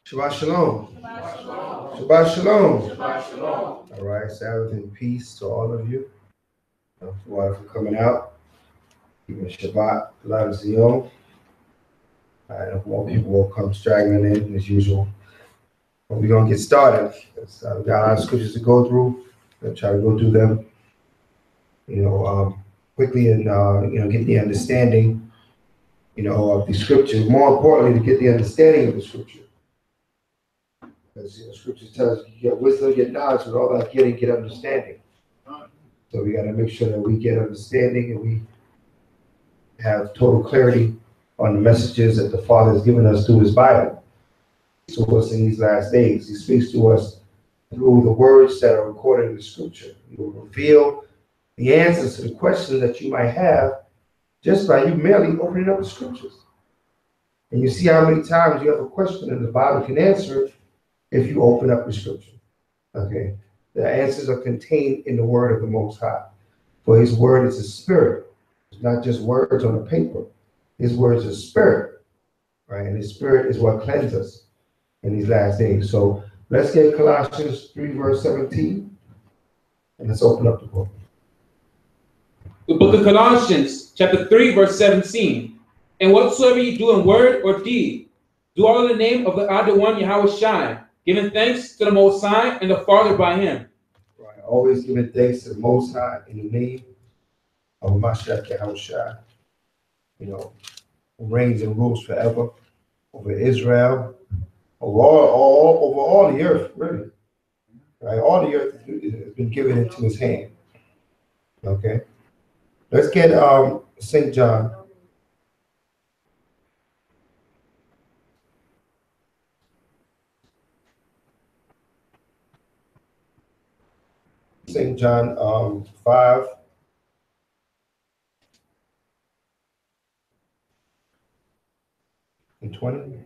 Shabbat shalom. Shabbat shalom. Shabbat shalom. Shabbat shalom. All right, Sabbath and peace to all of you. For coming out, keeping Shabbat, Ladder Zion. I know more people will come straggling in as usual. But we're going to get started. We've got a lot of scriptures to go through. We'll try to go through them, quickly and, get the understanding, of the scripture. More importantly, to get the understanding of the scripture. Because, scripture tells you get wisdom, get knowledge, with all that getting, get understanding. So we got to make sure that we get understanding and we have total clarity on the messages that the Father has given us through his Bible. To us in these last days. He speaks to us through the words that are recorded in the scripture. He will reveal the answers to the questions that you might have just by you merely opening up the scriptures. And you see how many times you have a question and the Bible can answer it if you open up the scripture. Okay. The answers are contained in the word of the Most High. For his word is a spirit. It's not just words on a paper. His word is a spirit. Right? And his spirit is what cleanses us in these last days. So let's get Colossians 3 verse 17. And let's open up the book. The book of Colossians, chapter 3, verse 17. And whatsoever you do in word or deed, do all in the name of the other one, Yahweh Shai, giving thanks to the Most High and the Father by him. Right. Always giving thanks to the Most High in the name of Mashiach Yahweh Shai. Who reigns and rules forever over Israel, over all the earth, really. Right? All the earth has been given into his hand. Okay. Let's get St. John. St. John 5. And 20.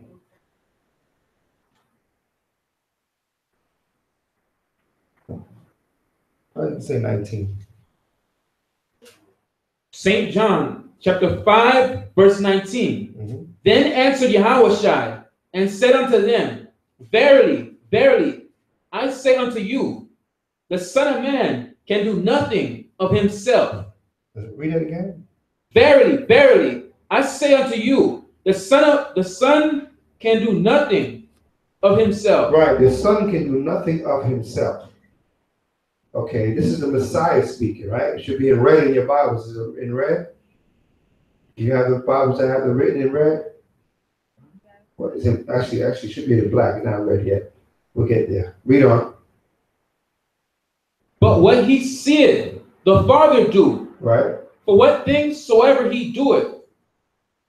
I didn't say 19. St. John, chapter 5, verse 19. Mm-hmm. Then answered Yahweh Shai and said unto them, Verily, verily, I say unto you, the Son of Man can do nothing of himself. Read it again. Verily, verily, I say unto you, the Son can do nothing of himself. Right, the Son can do nothing of himself. Okay, this is the Messiah speaking, right? It should be in red in your Bibles. Is it in red? Do you have the Bibles that have it written in red? What is it? Actually, should be in black, not red yet. We'll get there. Read on. But what he seeth the Father do, right? For what things soever he doeth,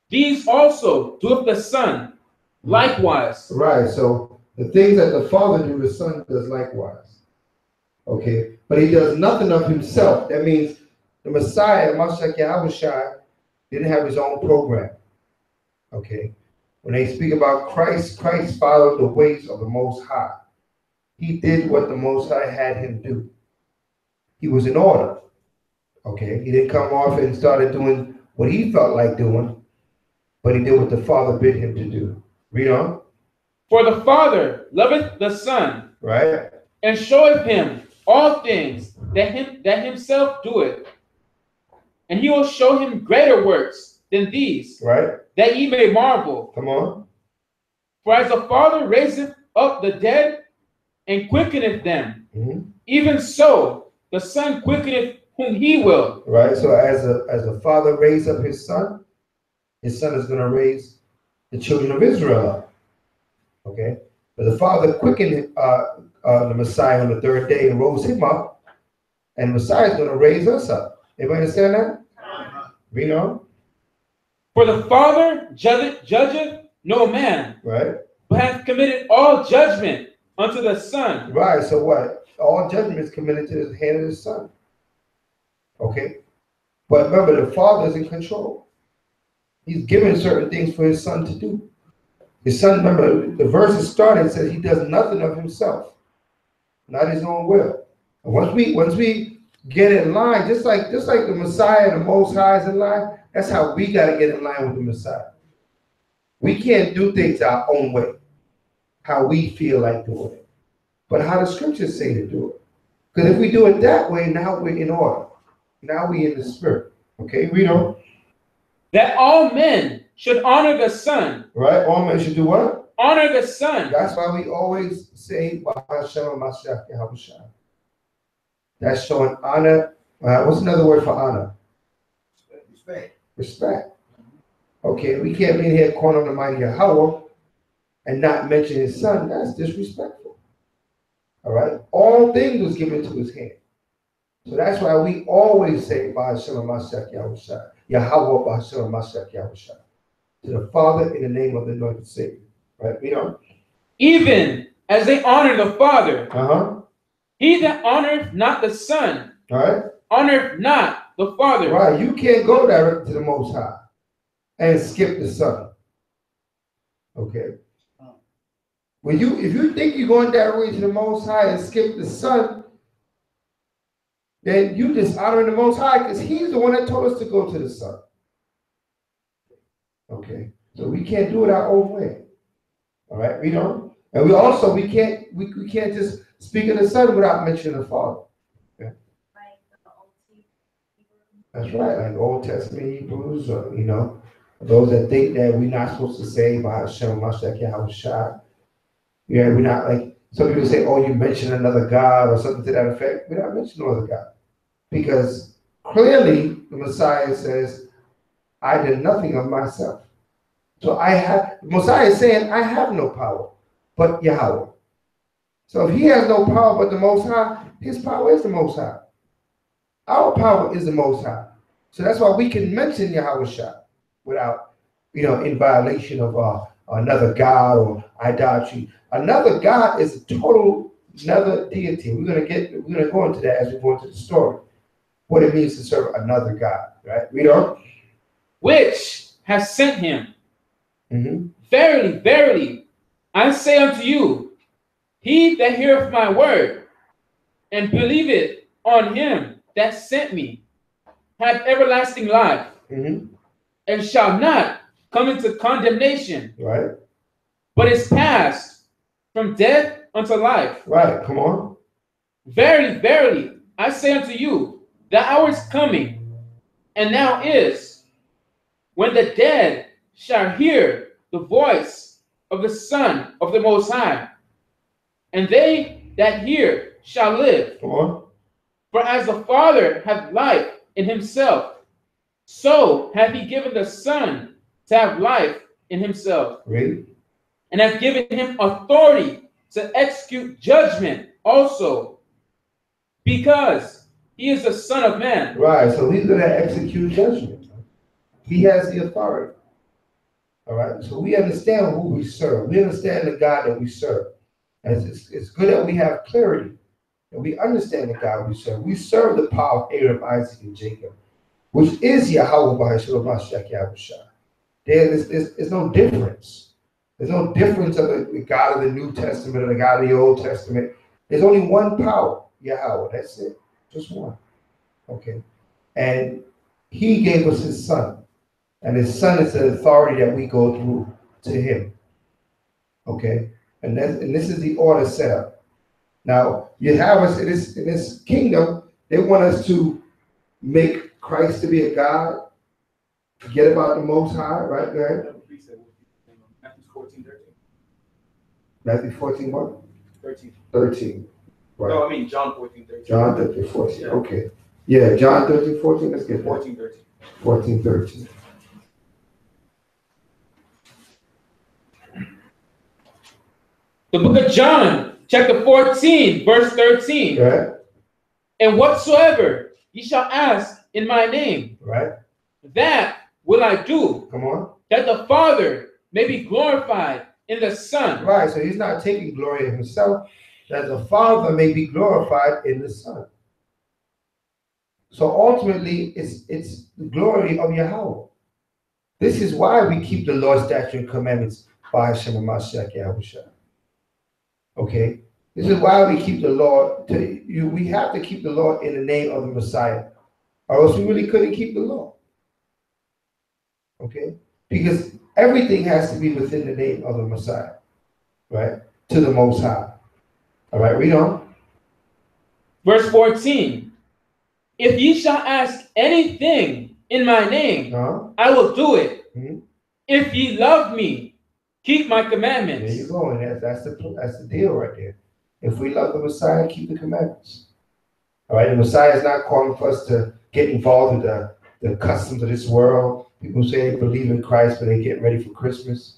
these also doeth the Son likewise. Right, so the things that the Father do, the Son does likewise. Okay, but he does nothing of himself. That means the Messiah, Mashiach Yahweh Shai, didn't have his own program. Okay, when they speak about Christ, Christ followed the ways of the Most High. He did what the Most High had him do. He was in order. Okay, he didn't come off and started doing what he felt like doing, but he did what the Father bid him to do. Read on. For the Father loveth the Son, right, and showeth him all things that himself doeth, and he will show him greater works than these, right, that ye may marvel. Come on. For as the Father raiseth up the dead and quickeneth them, even so the Son quickeneth whom he will. Right. So as the Father raised up his Son is going to raise the children of Israel up. Okay. But the Father quickened the Messiah on the third day and rose him up, and Messiah is going to raise us up. Everybody understand that? Read on. For the Father judgeth no man, right, but hath committed all judgment unto the Son. Right. So what? All judgment is committed to the hand of the Son. Okay. But remember, the Father is in control. He's given certain things for his Son to do. His Son, remember, the verse is started, says he does nothing of himself, not his own will. And once we get in line, just like the Messiah and the Most High is in line, that's how we got to get in line with the Messiah. We can't do things our own way. how we feel like doing it, but how the scriptures say to do it. Because if we do it that way, now we're in order. Now we're in the spirit. Okay, read on. That all men should honor the Son. Right? All men should do what? Honor the Son. That's why we always say, that's showing honor. What's another word for honor? Respect. Respect. Okay, we can't be in here calling on the mighty Yahweh and not mention his son. That's disrespectful. All right? All things was given to his hand. So that's why we always say, Ba'ashem Mashiach Yahushua, Yahweh Ba'ashem Mashiach Yahushua, to the Father in the name of the anointed Savior. Right? You know? Even as they honor the Father, Uh-huh. he that honoreth not the Son, All right? honoreth not the Father. Right. You can't go directly to the Most High and skip the Son. Okay? If you think you're going directly to the Most High and skip the Son, then you dishonoring the Most High, because he's the one that told us to go to the Son. Okay, so we can't do it our own way. All right, we don't, and we can't just speak of the Son without mentioning the Father. Okay? That's right, like Old Testament Hebrews, those that think that we're not supposed to say by Hashem Mashiach Yahushua. Yeah, we're not like some people say, oh, you mentioned another God or something to that effect. We're not mentioning no other God. Because clearly the Messiah says, I did nothing of myself. So the Messiah is saying, I have no power but Yahweh. So if he has no power but the Most High, his power is the Most High. Our power is the Most High. So that's why we can mention Yahweh without, in violation of another God or idolatry. Another God is a total another deity. We're gonna go into that as we go into the story. What it means to serve another God, right? Read on. Which has sent him. Mm-hmm. Verily, verily, I say unto you, he that heareth my word and believeth on him that sent me hath everlasting life, Mm-hmm. and shall not come into condemnation, Right. but is passed from death unto life. Right. Come on. Verily, verily, I say unto you, the hour is coming, and now is, when the dead shall hear the voice of the Son of the Most High, and they that hear shall live. Come on. For as the Father hath life in himself, so hath he given the Son to have life in himself. Read. And hath given him authority to execute judgment also, because he is the Son of Man. Right. So he's going to execute judgment. He has the authority. All right. So we understand who we serve. We understand the God that we serve. And it's good that we have clarity and we understand the God we serve. We serve the power of Abraham, Isaac, and Jacob, which is Yahweh Ba'ashem Mashiach Yahushua. There's no difference. There's no difference of the God of the New Testament or the God of the Old Testament. There's only one power, Yahweh. That's it. Just one. Okay. And he gave us his son. And his son is the authority that we go through to him. Okay. And this is the order set up. Now, you have us in this kingdom, they want us to make Christ to be a God, forget about the Most High, right? Go ahead. Matthew 14:13. Matthew 14, what? 13. 13. Right. No, I mean John 14:13. John 13, 14. Yeah. Okay. Yeah, John 13, 14. Let's get that. 14:13. 14, 13. The book of John, chapter 14, verse 13. Right. And whatsoever ye shall ask in my name, Right. that will I do, Come on. that the Father may be glorified in the Son. Right. So he's not taking glory in himself, that the Father may be glorified in the Son. So ultimately, it's the glory of Yahweh. This is why we keep the Lord's statutes and commandments by Hashem Mashiach Yahushua. Okay? This is why we keep the law. We have to keep the law in the name of the Messiah, or else we really couldn't keep the law. Okay? Because everything has to be within the name of the Messiah. Right? to the Most High. All right, read on. Verse 14. If ye shall ask anything in my name, I will do it. Mm-hmm. If ye love me, keep my commandments. There you go, and that's the deal right there. If we love the Messiah, keep the commandments. All right, the Messiah is not calling for us to get involved with the customs of this world. People say they believe in Christ, but they get ready for Christmas.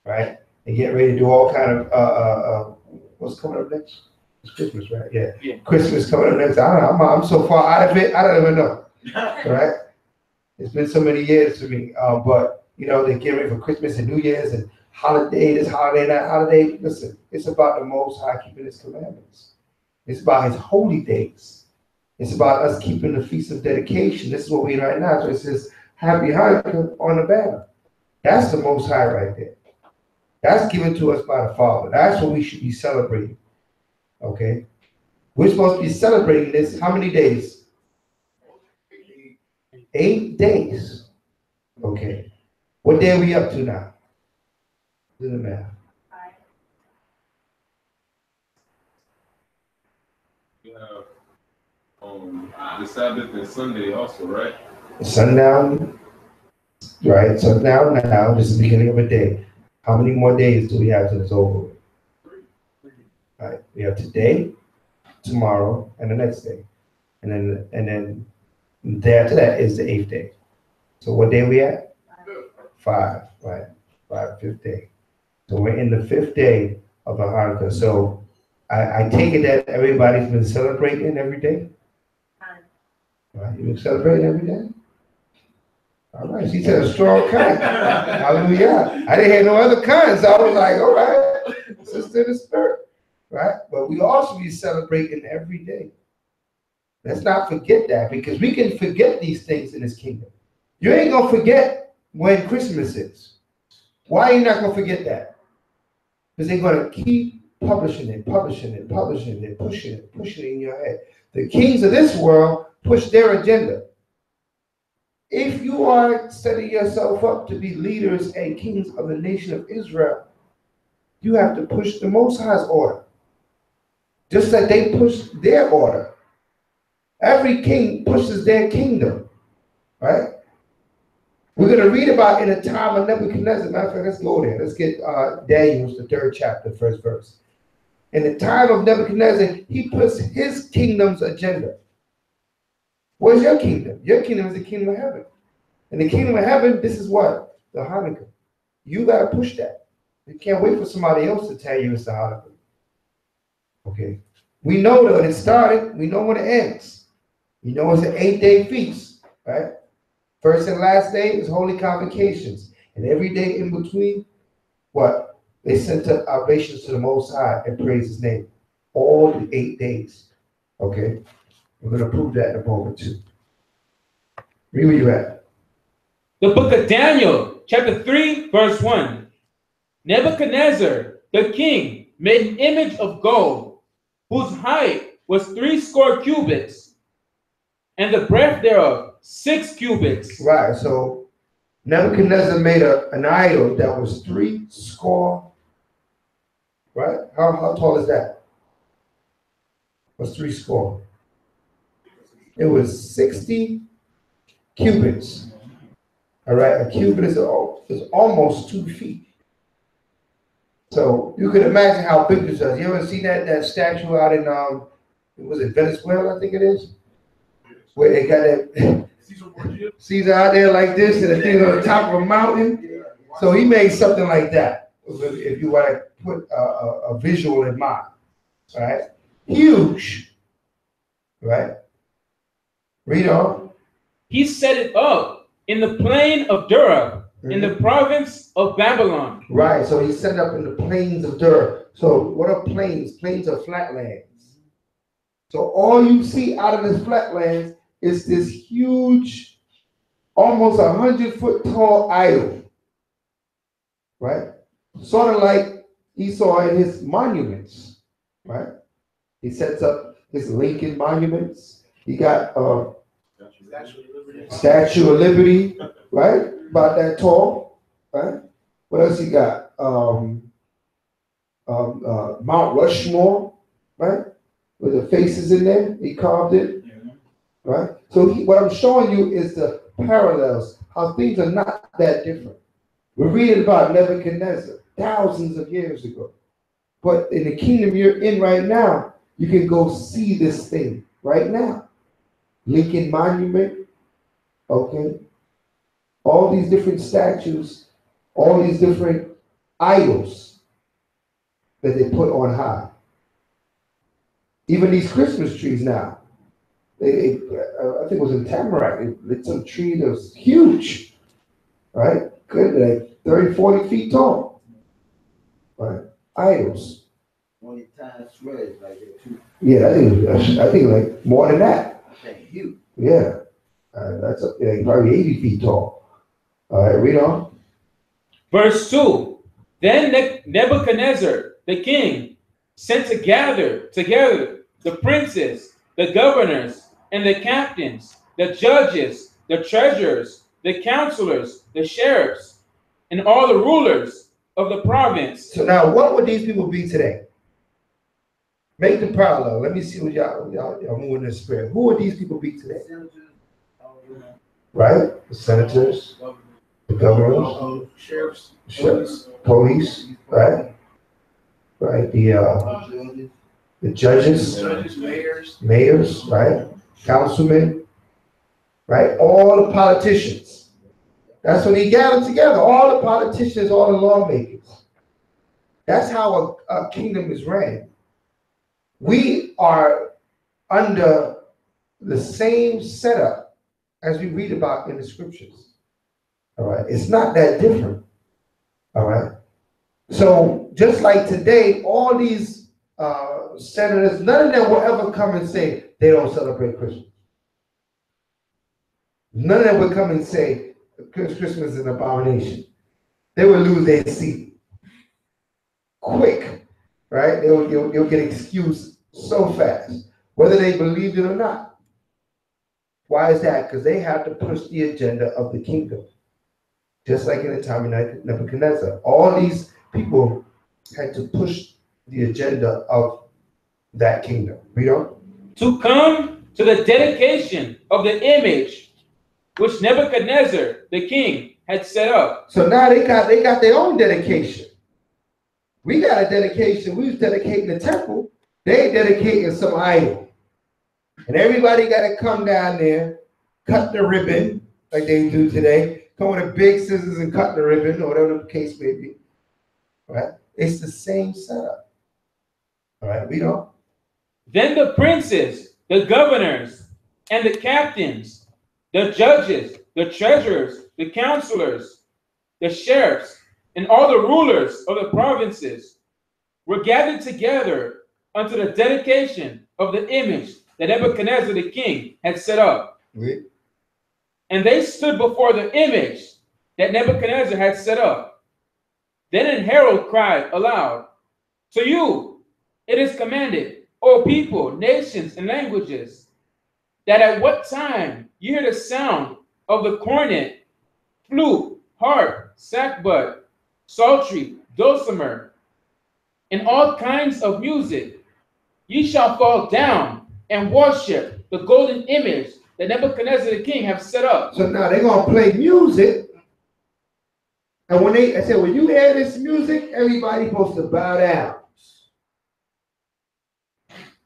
Right? They get ready to do all kind of what's coming up next? It's Christmas, right? Yeah. Christmas coming up next. I don't know. I'm so far out of it. I don't even know. Right? It's been so many years for me. But you know, they get ready for Christmas and New Year's and holiday, this holiday, that holiday. Listen, it's about the Most High keeping His commandments. It's about His holy days. It's about us keeping the feast of dedication. This is what we're right now. So it says, Happy Hanukkah on the banner. That's the Most High right there. That's given to us by the Father. That's what we should be celebrating. Okay? We're supposed to be celebrating this how many days? 8 days. Okay. What day are we up to now? Do the math. You have the Sabbath and Sunday also, right? Sundown, right? Sundown now, this is the beginning of a day. How many more days do we have till it's over? All right, we have today, tomorrow, and the next day. And then day after that is the 8th day. So what day are we at? 5, right? 5th day. So we're in the 5th day of the Hanukkah. So I take it that everybody's been celebrating every day? Right, you've been celebrating every day? All right, she said a strong kind. Hallelujah. I didn't hear no other kind, so I was like, all right, sister in the spirit, right? But we also be celebrating every day. Let's not forget that, because we can forget these things in His kingdom. You ain't going to forget when Christmas is. Why are you not going to forget that? Because they're going to keep pushing it in your head. The kings of this world push their agenda. If you are setting yourself up to be leaders and kings of the nation of Israel, you have to push the Most High's order. Just like they push their order. Every king pushes their kingdom, right? We're going to read about in the time of Nebuchadnezzar. Matter of fact, let's go there. Let's get Daniel's, the 3rd chapter, 1st verse. In the time of Nebuchadnezzar, he puts his kingdom's agenda. Where's your kingdom? Your kingdom is the kingdom of heaven. And the kingdom of heaven, this is what? The Hanukkah. You got to push that. You can't wait for somebody else to tell you it's the Hanukkah. Okay. We know when it started. We know when it ends. You know it's an 8-day feast, right? First and last day is holy convocations. And every day in between, what? They sent up obeisance to the Most High and praise His name. All the 8 days. Okay? We're going to prove that in a moment too. Read where you at. The book of Daniel, chapter 3, verse 1. Nebuchadnezzar, the king, made an image of gold, whose height was 70 cubits, and the breadth thereof 6 cubits. Right, so Nebuchadnezzar made an idol that was 70. Right? How tall is that? What's 70? It was 60 cubits. All right, a cubit is almost 2 feet. So you can imagine how big this is. You ever see that statue out in was it Venezuela? I think it is, where they got that Caesar out there like this, and the thing on the top of a mountain. So he made something like that. If you want to put a visual in mind, right? Huge, right? Read on. He set it up in the plain of Dura, in the province of Babylon. Right, so he set up in the plains of Dura. So what are plains? Plains are flatlands. So all you see out of this flatlands is this huge, almost 100-foot tall idol. Right? Sort of like Esau and his monuments. Right? He sets up his Lincoln monuments. He got Statue of Liberty, right? About that tall, right? What else he got? Mount Rushmore, right? With the faces in there, he carved it, right? So what I'm showing you is the parallels, how things are not that different. We're reading about Nebuchadnezzar thousands of years ago. But in the kingdom you're in right now, you can go see this thing right now. Lincoln Monument, okay? All these different statues, all these different idols that they put on high. Even these Christmas trees now. I think it was in Tamarack, they lit some tree that was huge, right? Could be like 30, 40 feet tall, right? Idols. 20 times square is like that too. Yeah, I think like more than that. Thank you. Yeah, that's probably 80 feet tall. All right, read on. Verse 2. Then Nebuchadnezzar, the king, sent to gather together the princes, the governors, and the captains, the judges, the treasurers, the counselors, the sheriffs, and all the rulers of the province. So now, what would these people be today? Make the parallel. Let me see what y'all moving in the spirit. Who would these people be today? Right? The senators, the governors, Sheriffs, police, right? Right? The judges, mayors, right? Councilmen, right? All the politicians. That's when he gathered together. All the politicians, all the lawmakers. That's how a kingdom is ran. We are under the same setup as we read about in the scriptures. All right. It's not that different. All right. So just like today, all these senators, none of them will ever come and say they don't celebrate Christmas. None of them would come and say Christmas is an abomination. They would lose their seat quick, right? They'll get excused so fast, whether they believed it or not. Why is that? Because they have to push the agenda of the kingdom. Just like in the time of Nebuchadnezzar. All these people had to push the agenda of that kingdom. Read on. To come to the dedication of the image which Nebuchadnezzar, the king, had set up. So now they got their own dedication. We got a dedication. We was dedicating the temple. They dedicating some idol. And everybody got to come down there, cut the ribbon like they do today. Come with a big scissors and cut the ribbon, or whatever the case may be. Right? It's the same setup. All right, read on. Then the princes, the governors, and the captains, the judges, the treasurers, the counselors, the sheriffs, and all the rulers of the provinces were gathered together unto the dedication of the image that Nebuchadnezzar the king had set up. Read. And they stood before the image that Nebuchadnezzar had set up. Then an herald cried aloud, "To you it is commanded, O people, nations, and languages, that at what time you hear the sound of the cornet, flute, harp, sackbut, psaltery, dulcimer, and all kinds of music, ye shall fall down and worship the golden image that Nebuchadnezzar the king have set up." So now they're going to play music. And when when you hear this music, everybody's supposed to bow down.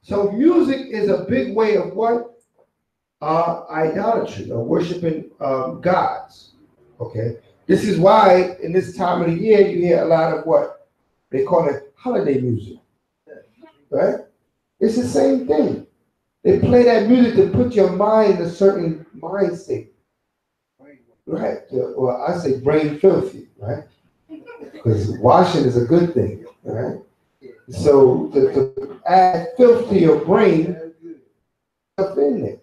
So music is a big way of what? Idolatry, or worshiping gods. Okay. This is why in this time of the year you hear a lot of what they call it holiday music. Right? It's the same thing. They play that music to put your mind in a certain mind state. Right? Well, I say brain filthy, right? Because washing is a good thing, right? So to add filth to your brain, stuff in there.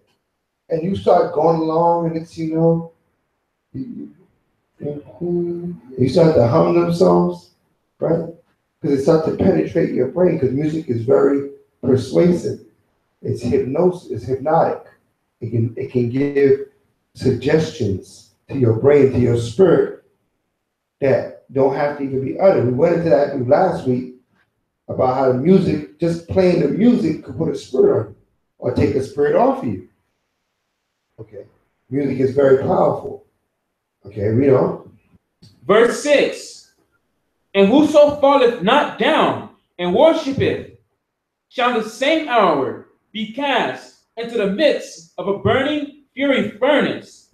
And you start going along, and it's, you start to hum them songs, right? Because it starts to penetrate your brain, because music is very persuasive. It's hypnosis, it's hypnotic. It can give suggestions to your brain, to your spirit, that don't have to even be uttered. We went into that last week, about how the music, just playing the music, could put a spirit on you or take a spirit off of you. Okay. Music is very powerful. Okay, read on. Verse 6. And whoso falleth not down and worshipeth shall the same hour be cast into the midst of a burning fury furnace.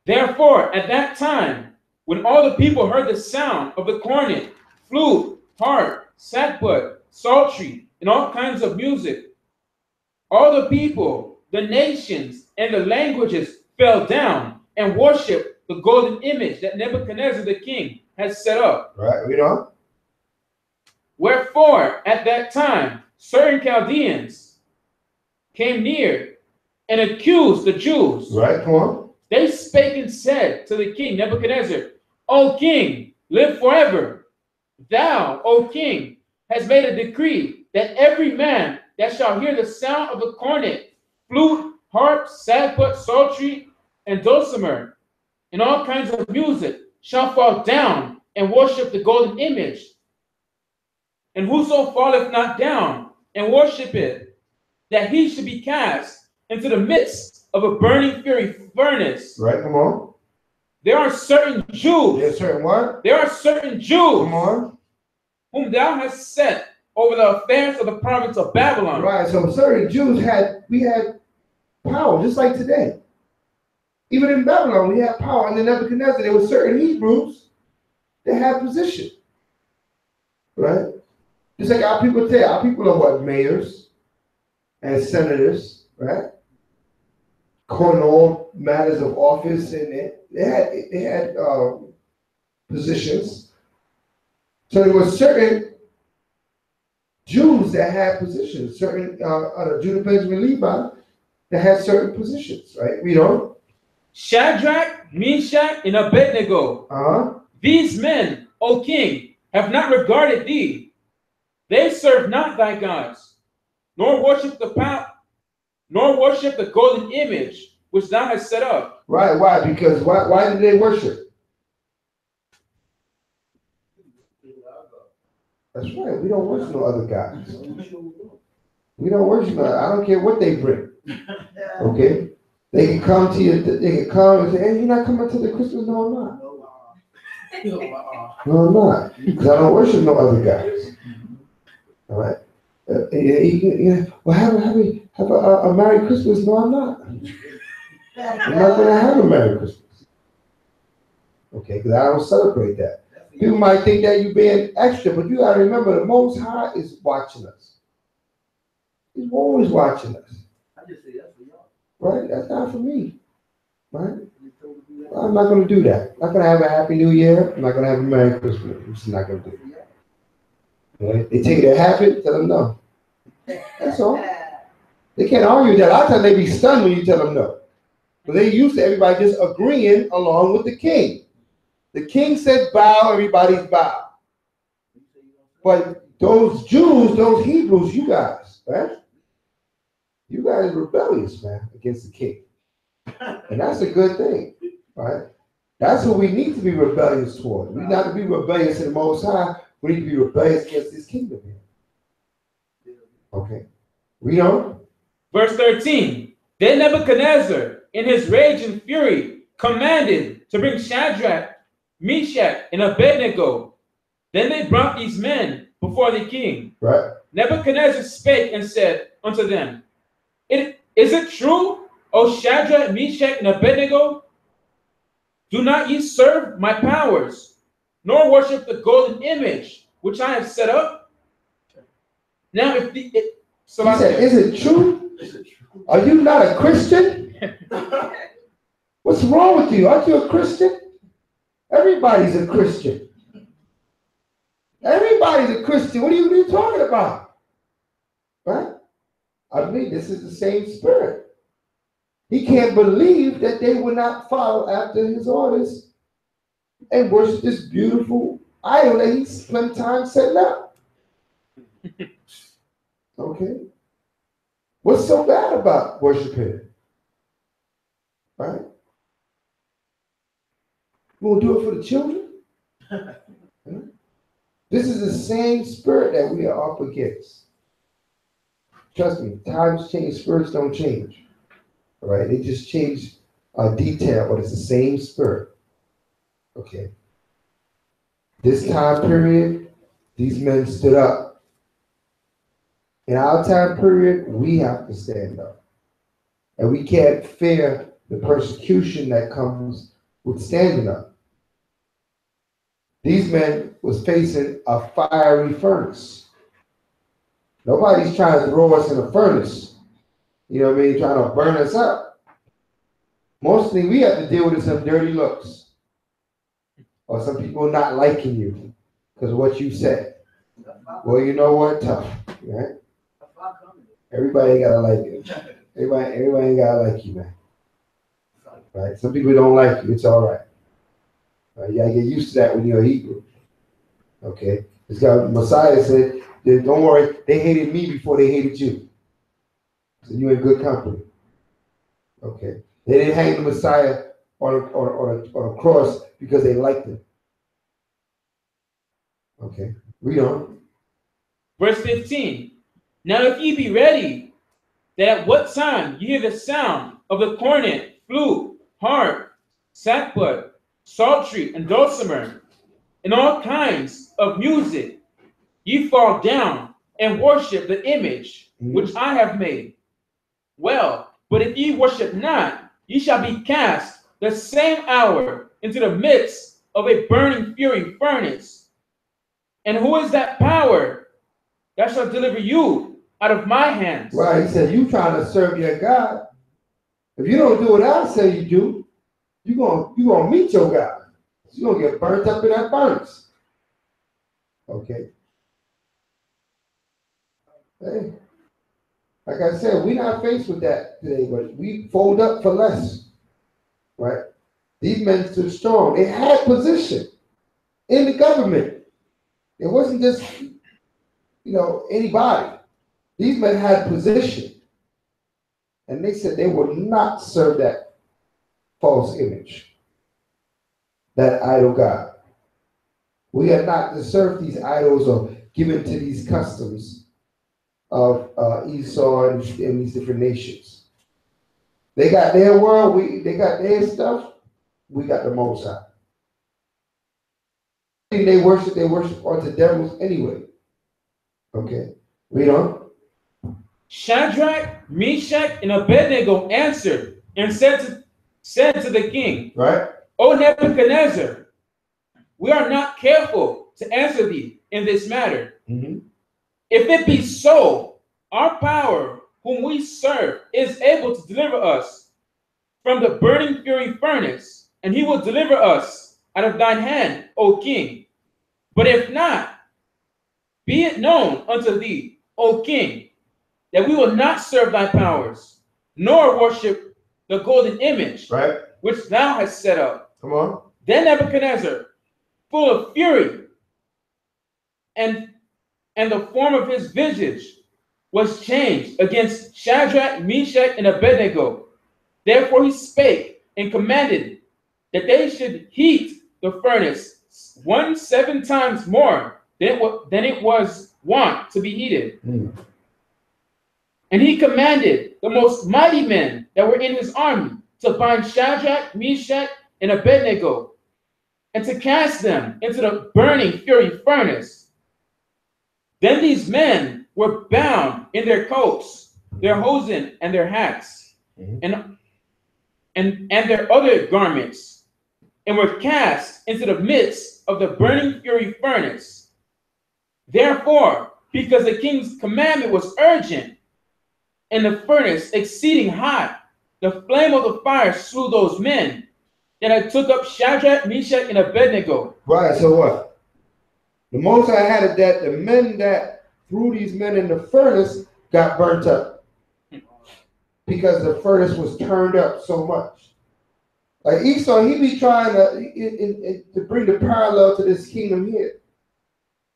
Therefore, at that time, when all the people heard the sound of the cornet, flute, harp, sackbut, psaltery, and all kinds of music, all the people, the nations, and the languages fell down and worshipped the golden image that Nebuchadnezzar the king had set up. Right, read on. Wherefore, at that time, certain Chaldeans came near and accused the Jews. Right, come on. They spake and said to the king Nebuchadnezzar, O king, live forever. Thou, O king, hast made a decree that every man that shall hear the sound of the cornet, flute, harp, sackbut, psaltery, and dulcimer, and all kinds of music, shall fall down and worship the golden image. And whoso falleth not down and worshipeth, that he should be cast into the midst of a burning fury furnace. Right, come on. There are certain Jews. There's certain what? There are certain Jews. Come on. Whom thou hast set over the affairs of the province of Babylon. Right, so certain Jews had power, just like today. Even in Babylon, we had power. Under Nebuchadnezzar, there were certain Hebrews that had position. Right? Just like our people today. Our people are what? Mayors and senators, right? Calling all matters of office, and they had positions. So there were certain Jews that had positions, certain Judah, Benjamin, Levi that had certain positions, right? We don't. Shadrach, Meshach, and Abednego. These men, O king, have not regarded thee. They serve not thy gods, nor worship the golden image which thou hast set up. Right, why? Because why did they worship? That's right. We don't worship no other gods. We don't worship. I don't care what they bring. Okay, they can come to you. They can come and say, "Hey, you're not coming to the Christmas?" No, I'm not. No, I'm not. Because I don't worship no other gods. All right. Well, have a Merry Christmas. No, I'm not. I'm not going to have a Merry Christmas. Okay, because I don't celebrate that. People might think that you're being extra, but you got to remember the Most High is watching us. He's always watching us. I just say that's for y'all. Right? That's not for me. Right? I'm not going to do that. I'm not going to have a Happy New Year. I'm not going to have a Merry Christmas. I'm just not going to do it. Right? They take their habit, tell them no. That's all. They can't argue with that. A lot of times they be stunned when you tell them no. But they used to everybody just agreeing along with the king. The king said bow, everybody's bow. But those Jews, those Hebrews, you guys, right? You guys are rebellious, man, against the king. And that's a good thing, right? That's what we need to be rebellious toward. We not to be rebellious to the Most High. We need to be rebellious against this kingdom here. Okay. Read on. Verse 13. Then Nebuchadnezzar, in his rage and fury, commanded to bring Shadrach, Meshach, and Abednego. Then they brought these men before the king. Right. Nebuchadnezzar spake and said unto them, Is it true, O Shadrach, Meshach, and Abednego? Do not ye serve my powers, nor worship the golden image which I have set up? Now, he said, is it true? Are you not a Christian? What's wrong with you? Aren't you a Christian? Everybody's a Christian. Everybody's a Christian. What are you talking about? Right? I believe this is the same spirit. He can't believe that they would not follow after his orders and worship this beautiful idol that he spent time setting up. Okay? What's so bad about worshiping? Right? You want to do it for the children? This is the same spirit that we are up against. Trust me, times change, spirits don't change. All right, they just change detail, but it's the same spirit. Okay. This time period, these men stood up. In our time period, we have to stand up. And we can't fear the persecution that comes with standing up. These men was facing a fiery furnace. Nobody's trying to throw us in a furnace. You know what I mean? Trying to burn us up. Mostly we have to deal with some dirty looks. Or some people not liking you because of what you said. Well, you know what? Tough, right? Everybody ain't gotta like you. Everybody ain't gotta like you, man. Right? Some people don't like you. It's all right. Right? You gotta get used to that when you're a Hebrew. Okay? This guy Messiah said, "Don't worry, they hated me before they hated you. So you're in good company." Okay? They didn't hang the Messiah on a cross because they liked him. Okay? Read on. Verse 15. Now if ye be ready, that at what time you hear the sound of the cornet, flute, harp, sackbut, psaltery, and dulcimer, and all kinds of music, ye fall down and worship the image which I have made. Well, but if ye worship not, ye shall be cast the same hour into the midst of a burning fury furnace. And who is that power that shall deliver you out of my hands? Right, he said, you trying to serve your God. If you don't do what I say you do, you're gonna meet your God. You're gonna get burnt up in that furnace. Okay. Hey, like I said, we're not faced with that today, but we fold up for less. Right? These men stood strong. They had position in the government. It wasn't just, anybody. These men had position. And they said they would not serve that false image, that idol God. We are not to serve these idols or given to these customs of Esau and these different nations. They got their world, they got their stuff, we got the Most High. They worship unto devils anyway. Okay, read on. Shadrach, Meshach, and Abednego answered and said to the king, Right? O Nebuchadnezzar, we are not careful to answer thee in this matter. Mm-hmm. If it be so, our power, whom we serve, is able to deliver us from the burning fury furnace, and he will deliver us out of thine hand, O king. But if not, be it known unto thee, O king, that we will not serve thy powers, nor worship the golden image right, which thou hast set up. Come on. Then Nebuchadnezzar, full of fury, and the form of his visage was changed against Shadrach, Meshach, and Abednego. Therefore he spake and commanded that they should heat the furnace 17 times more than it was wont to be heated. And he commanded the most mighty men that were in his army to bind Shadrach, Meshach, and Abednego, and to cast them into the burning fury furnace. Then these men were bound in their coats, their hosen, and their hats, and their other garments, and were cast into the midst of the burning fury furnace. Therefore, because the king's commandment was urgent, and the furnace exceeding hot, the flame of the fire slew those men that had took up Shadrach, Meshach, and Abednego. Right, so what? The Most High had it that the men that threw these men in the furnace got burnt up because the furnace was turned up so much. Like Esau, he be trying to bring the parallel to this kingdom here.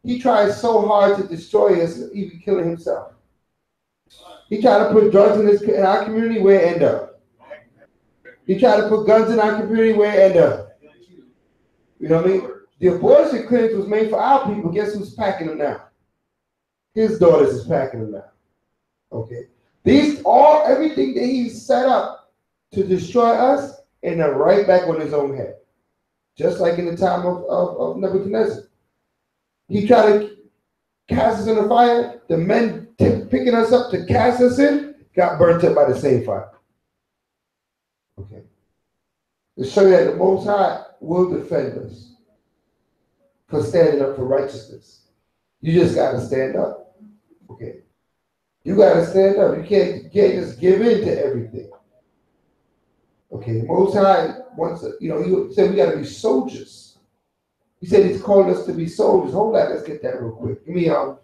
He tries so hard to destroy us, even killing himself. He tried to put drugs in our community, where it end up. He tried to put guns in our community, where it end up. You know what I mean? The abortion clinic was made for our people. Guess who's packing them now? His daughters is packing them now. Okay. Everything that he set up to destroy us, and they're right back on his own head. Just like in the time of Nebuchadnezzar. He tried to cast us in the fire. The men picking us up to cast us in got burnt up by the same fire. Okay. To show you that the Most High will defend us for standing up for righteousness. You just got to stand up. Okay. You got to stand up. You can't just give in to everything. Okay. Most High wants to, he said we got to be soldiers. He said he's called us to be soldiers. Hold on, let's get that real quick. Give me 2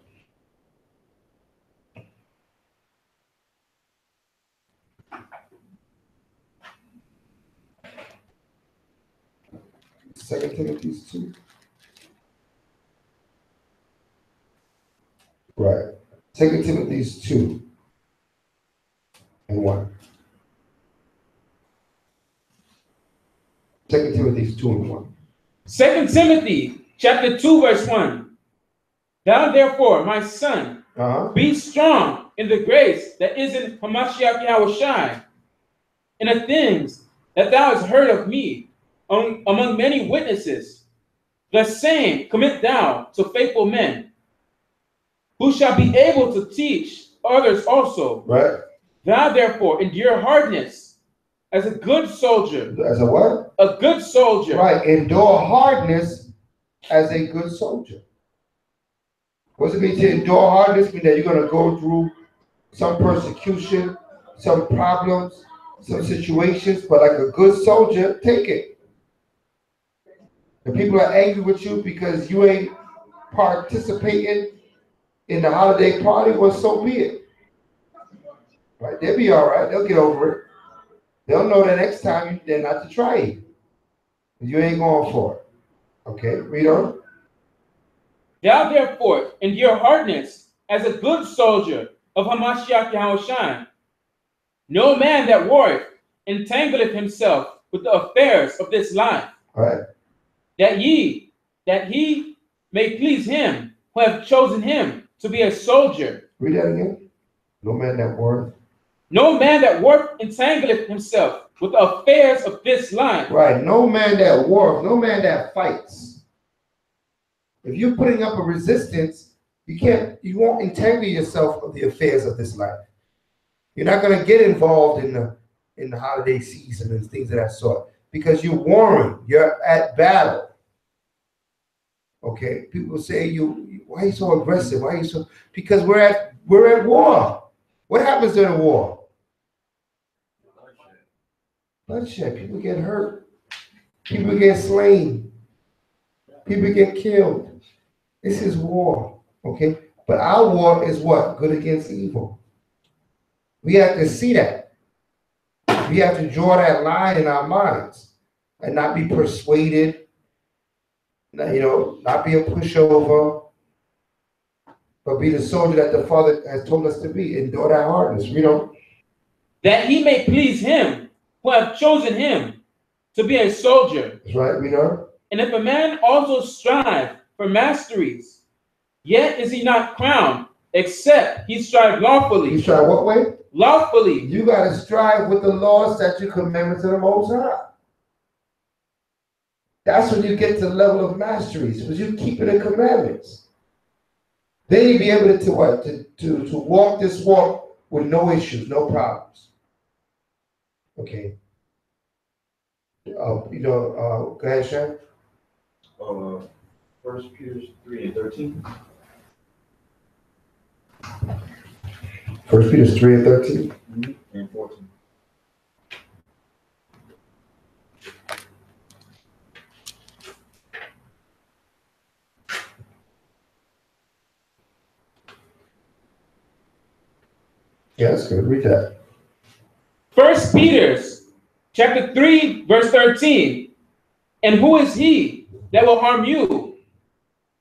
Timothy 2. Right. 2 Timothy 2 and 1. 2 Timothy 2 and 1. 2 Timothy chapter 2, verse 1. Thou therefore, my son, be strong in the grace that is in Hamashiach Yahushai, in the things that thou hast heard of me among many witnesses. The same commit thou to faithful men, who shall be able to teach others also. Right. Thou therefore endure hardness as a good soldier. As a what? A good soldier. Right. Endure hardness as a good soldier. What does it mean to endure hardness? Mean that you're going to go through some persecution, some problems, some situations, but like a good soldier, take it. If people are angry with you because you ain't participating in the holiday party, well, so be it. Right? They'll be all right. They'll get over it. They'll know that next time they're not to try you. You ain't going for it. Okay, read on. Thou therefore endure hardness as a good soldier of Hamashiach Yahushai. No man that warreth entangleth himself with the affairs of this life. All right. That he may please him who have chosen him to be a soldier. Read that again. No man that warreth. No man that warreth entangleth himself with the affairs of this life. Right. No man that warreth. No man that fights. If you're putting up a resistance, you won't entangle yourself with the affairs of this life. You're not going to get involved in the holiday season and things of that sort because you're warring. You're at battle. Okay, people say why are you so aggressive? Why are you so? Because we're at war. What happens during war? Bloodshed. People get hurt. People get slain. People get killed. This is war. Okay, but our war is what? Good against evil. We have to see that. We have to draw that line in our minds and not be persuaded. Not be a pushover, but be the soldier that the Father has told us to be. Endure that hardness. That he may please him who have chosen him to be a soldier. That's right, we know. And if a man also strive for masteries, yet is he not crowned, except he strive lawfully. You strive what way? Lawfully. You got to strive with the law, statute, commandments of the Most High. That's when you get to the level of masteries, because you keeping the commandments. Then you be able to walk this walk with no issues, no problems. Okay. Go ahead, Shan. 1 Peter 3 and 13. 1 Peter 3 and 13. And 14. Yeah, that's good. Read that. 1 Peter chapter 3, verse 13. And who is he that will harm you,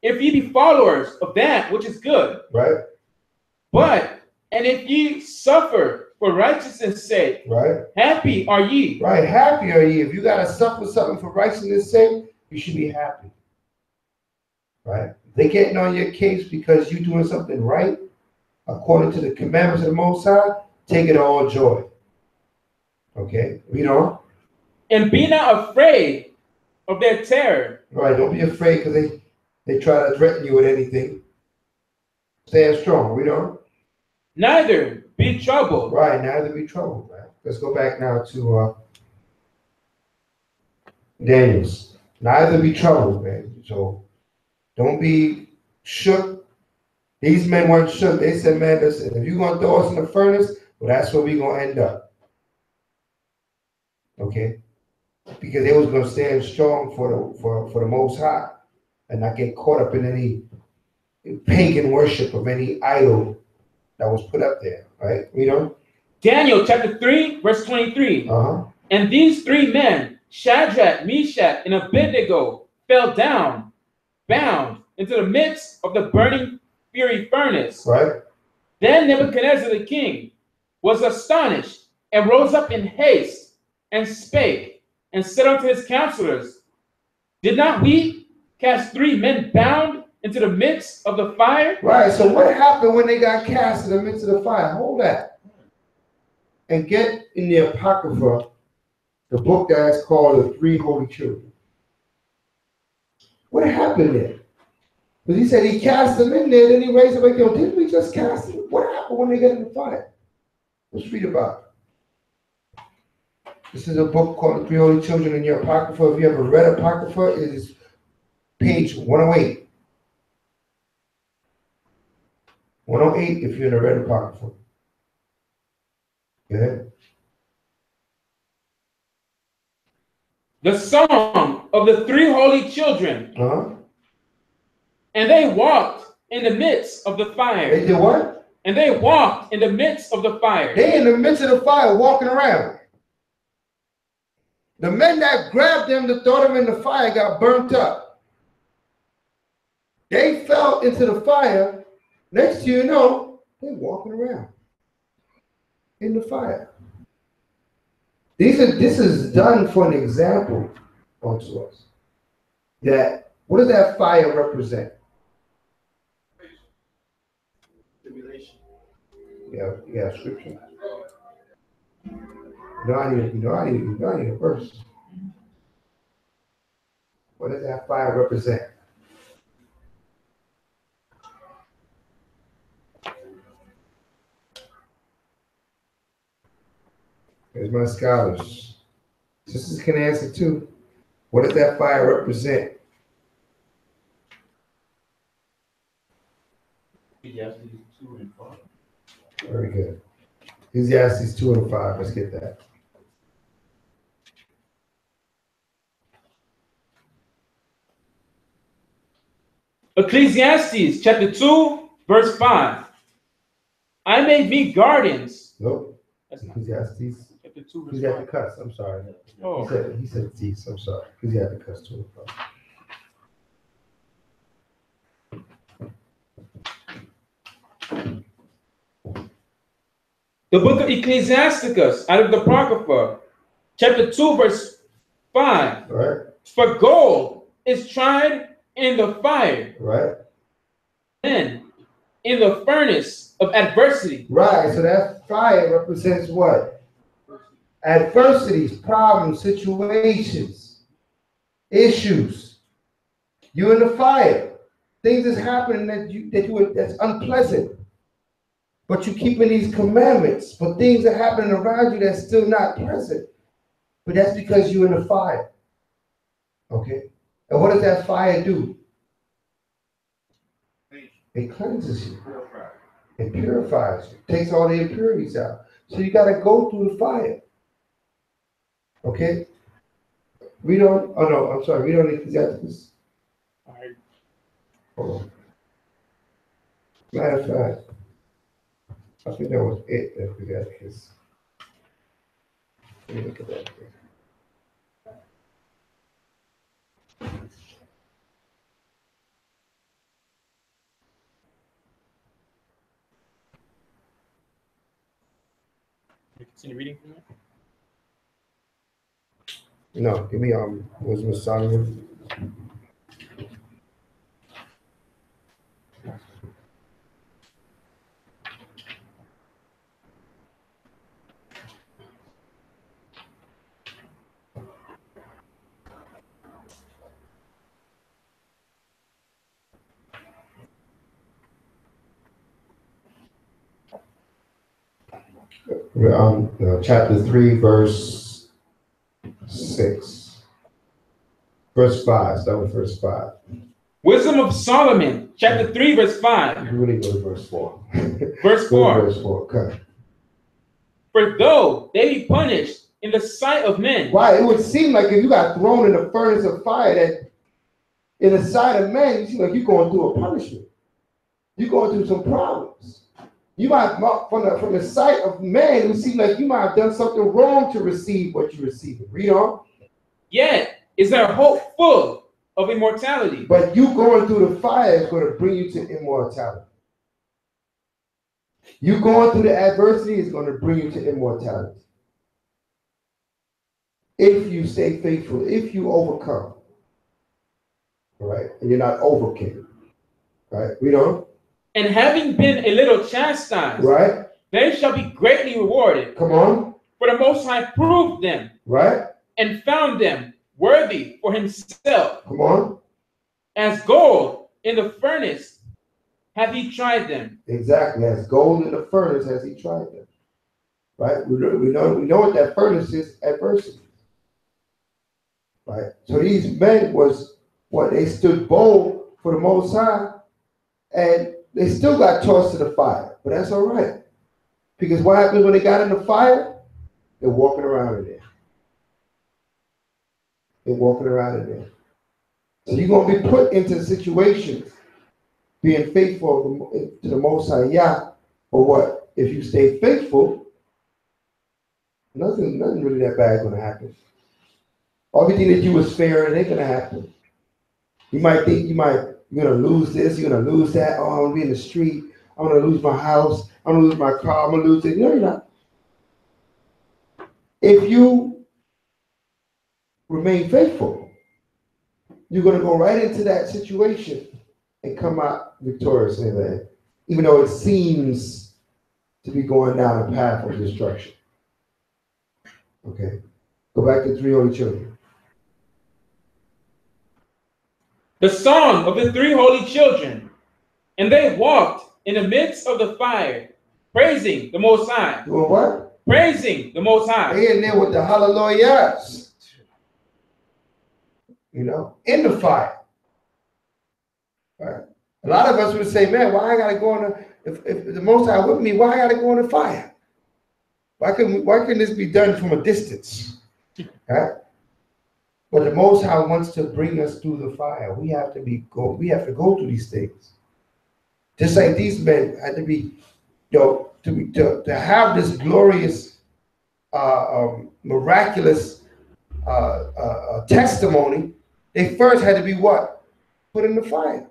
if ye be followers of that which is good? Right. And if ye suffer for righteousness' sake, right, happy are ye. Right, happy are ye. If you got to suffer something for righteousness' sake, you should be happy. right? They getting on your case because you doing something right according to the commandments of the Most High. Take it all joy. Okay, read on. And be not afraid of their terror. Right, don't be afraid because they try to threaten you with anything. Stand strong. Read on. Neither be troubled. Right, neither be troubled. Right. Let's go back now to Daniel's. Neither be troubled, man. So don't be shook. These men weren't shook. They said, man, listen, if you're going to throw us in the furnace, well, that's where we're going to end up. Okay? Because they was going to stand strong for the Most High and not get caught up in any pagan worship of any idol that was put up there, right? You know? Daniel chapter 3, verse 23. And these three men, Shadrach, Meshach, and Abednego, fell down, bound, into the midst of the burning fiery furnace. Right. Then Nebuchadnezzar the king was astonished, and rose up in haste, and spake, and said unto his counselors, did not we cast three men bound into the midst of the fire? Right, so what happened when they got cast in the midst of the fire? Hold that. And get in the Apocrypha, the book that is called The Three Holy Children. What happened there? Because he said he cast them in there, then he raised them like, yo, didn't we just cast them? What happened when they got in the fire? Let's read about it. This is a book called The Three Holy Children in your Apocrypha. If you ever read Apocrypha, it is page 108. 108 if you're in a red Apocrypha. Go ahead. The song of the three holy children. And they walked in the midst of the fire. They did what? And they walked in the midst of the fire. They in the midst of the fire walking around. The men that grabbed them to throw them in the fire got burnt up. They fell into the fire. Next thing you know, they're walking around in the fire. This is done for an example unto us. That what does that fire represent? Tribulation. Yeah, scripture. I need a verse. What does that fire represent? Here's my scholars. Sisters can answer too. What does that fire represent? Ecclesiastes 2 and 5. Very good. Ecclesiastes 2 and 5. Let's get that. Ecclesiastes chapter 2, verse 5. I made me gardens. Nope. That's not Ecclesiastes. chapter 2, verse He's got 5. the cuss. I'm sorry. Oh. He said teeth. I'm sorry. Because he had the cuss 2 and 5. The book of Ecclesiasticus out of the Apocrypha, chapter 2, verse 5. Right. For gold is tried in the fire. Right. Then in the furnace of adversity. Right. So that fire represents what? Adversities, problems, situations, issues. You're in the fire. Things that's happening that's unpleasant. But you keeping these commandments, but things are happening around you that's still not pleasant. But that's because you're in the fire. Okay? And what does that fire do? It cleanses you. It purifies you. Takes all the impurities out. So you got to go through the fire. Okay? Read on. Oh no, I'm sorry. Read on Ecclesiastes. All right. Hold on. Matter of fact, I think that was it. Ecclesiastes. Let me look at that. Continue reading from there. No, give me Wisdom of Solomon. Chapter 3, verse 6. Verse 5. Start with verse 5. Wisdom of Solomon, chapter 3, verse 5. You really go to verse 4. Verse Go 4. to verse 4. Okay. For though they be punished in the sight of men. Why? It would seem like if you got thrown in the furnace of fire, that in the sight of man, you seem like you're going through a punishment. You're going through some problems. You might, from the sight of man, it would seem like you might have done something wrong to receive what you received. Read on. Yet is there hope full of immortality. But you going through the fire is going to bring you to immortality. You going through the adversity is going to bring you to immortality. If you stay faithful, if you overcome, all right, and you're not overcame, right? Read on. And having been a little chastised, right, they shall be greatly rewarded. Come on. For the Most High proved them, right, and found them worthy for himself. Come on. As gold in the furnace hath he tried them. Exactly. As gold in the furnace has he tried them. Right? We know what that furnace is, adversity. Right? So these men was what they stood bold for the Most High, and they still got tossed to the fire. But that's all right. Because what happens when they got in the fire? They're walking around in there. They're walking around in there. So you're going to be put into situations being faithful to the Most High Yah, or what? If you stay faithful, nothing really that bad is going to happen. Everything that you was fearing ain't going to happen. You might think you're going to lose this, you're going to lose that. Oh, I'm going to be in the street. I'm going to lose my house. I'm going to lose my car. I'm going to lose it. No, you're not. If you remain faithful, you're going to go right into that situation and come out victorious in that, even though it seems to be going down a path of destruction. Okay. Go back to 3 holy children. The song of the 3 holy children. And they walked in the midst of the fire, praising the Most High. Doing what? Praising the Most High. They in there with the hallelujahs. You know, in the fire. All right. A lot of us would say, man, why I gotta go in if the Most High with me, why I gotta go in the fire? Why couldn't this be done from a distance? Right? But the Most High wants to bring us through the fire. We have to go through these things. Just like these men had to be, to have this glorious, miraculous testimony, they first had to be what? Put in the fire.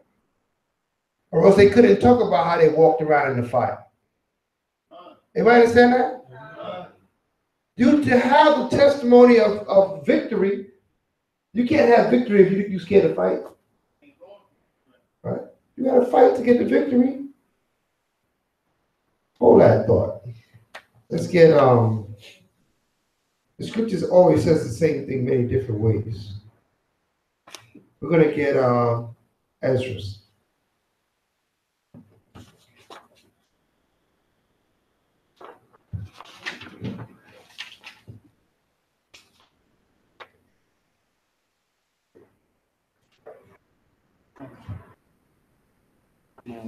Or else they couldn't talk about how they walked around in the fire. Everybody understand that? You to have the testimony of victory, you can't have victory if you're scared to fight. Right? You got to fight to get the victory. Hold that thought. Let's get, the scriptures always says the same thing many different ways. We're going to get Ezra.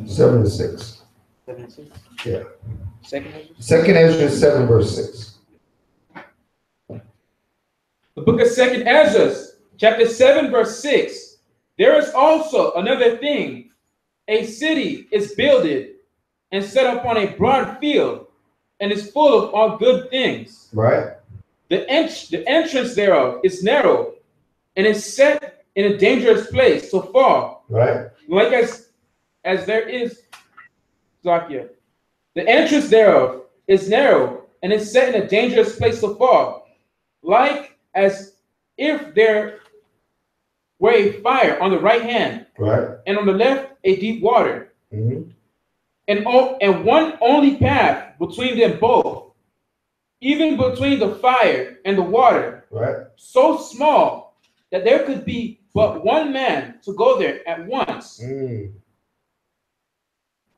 Seven to 6. 7 and 6. Yeah. Second Ezra 7 verse 6. The book of 2nd Ezra, chapter 7, verse 6. There is also another thing. A city is builded and set upon a broad field, and is full of all good things. Right. The entrance thereof is narrow, and is set in a dangerous place to fall. Right. Like as there is, Zakia. The entrance thereof is narrow, and is set in a dangerous place to fall. Like as if there were a fire on the right hand, right, and on the left a deep water, mm-hmm. and one only path between them both, even between the fire and the water, right, so small that there could be but one man to go there at once. Mm.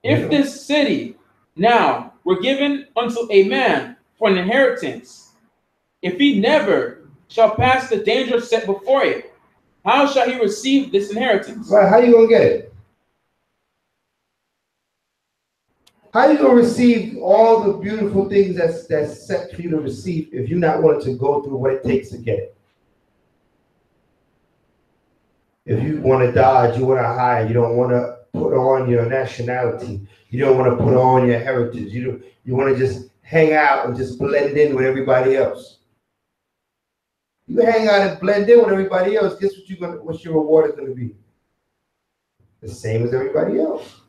If this city now were given unto a man for an inheritance. If he never shall pass the danger set before it, how shall he receive this inheritance? Right, how you gonna get it? How you gonna receive all the beautiful things that's set for you to receive if you're not willing to go through what it takes to get it? If you want to dodge, you want to hide, you don't want to put on your nationality, you don't want to put on your heritage, you want to just hang out and just blend in with everybody else. You hang out and blend in with everybody else, guess what's your reward is gonna be? The same as everybody else.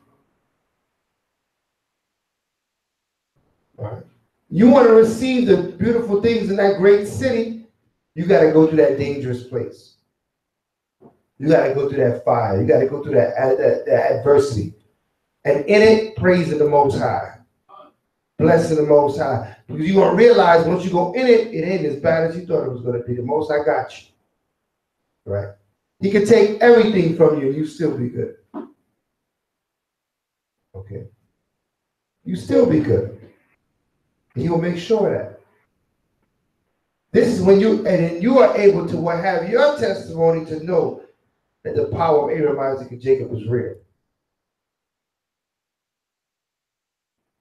All right. You want to receive the beautiful things in that great city, you got to go to that dangerous place. You got to go through that fire. You got to go through that adversity. And in it, praising the Most High. Blessing the Most High. Because you're going to realize once you go in it, it ain't as bad as you thought it was going to be. The Most High got you. Right? He could take everything from you and you still be good. Okay? You still be good. And he'll make sure of that. This is when you are able to have your testimony to know that the power of Abraham, Isaac, and Jacob was real.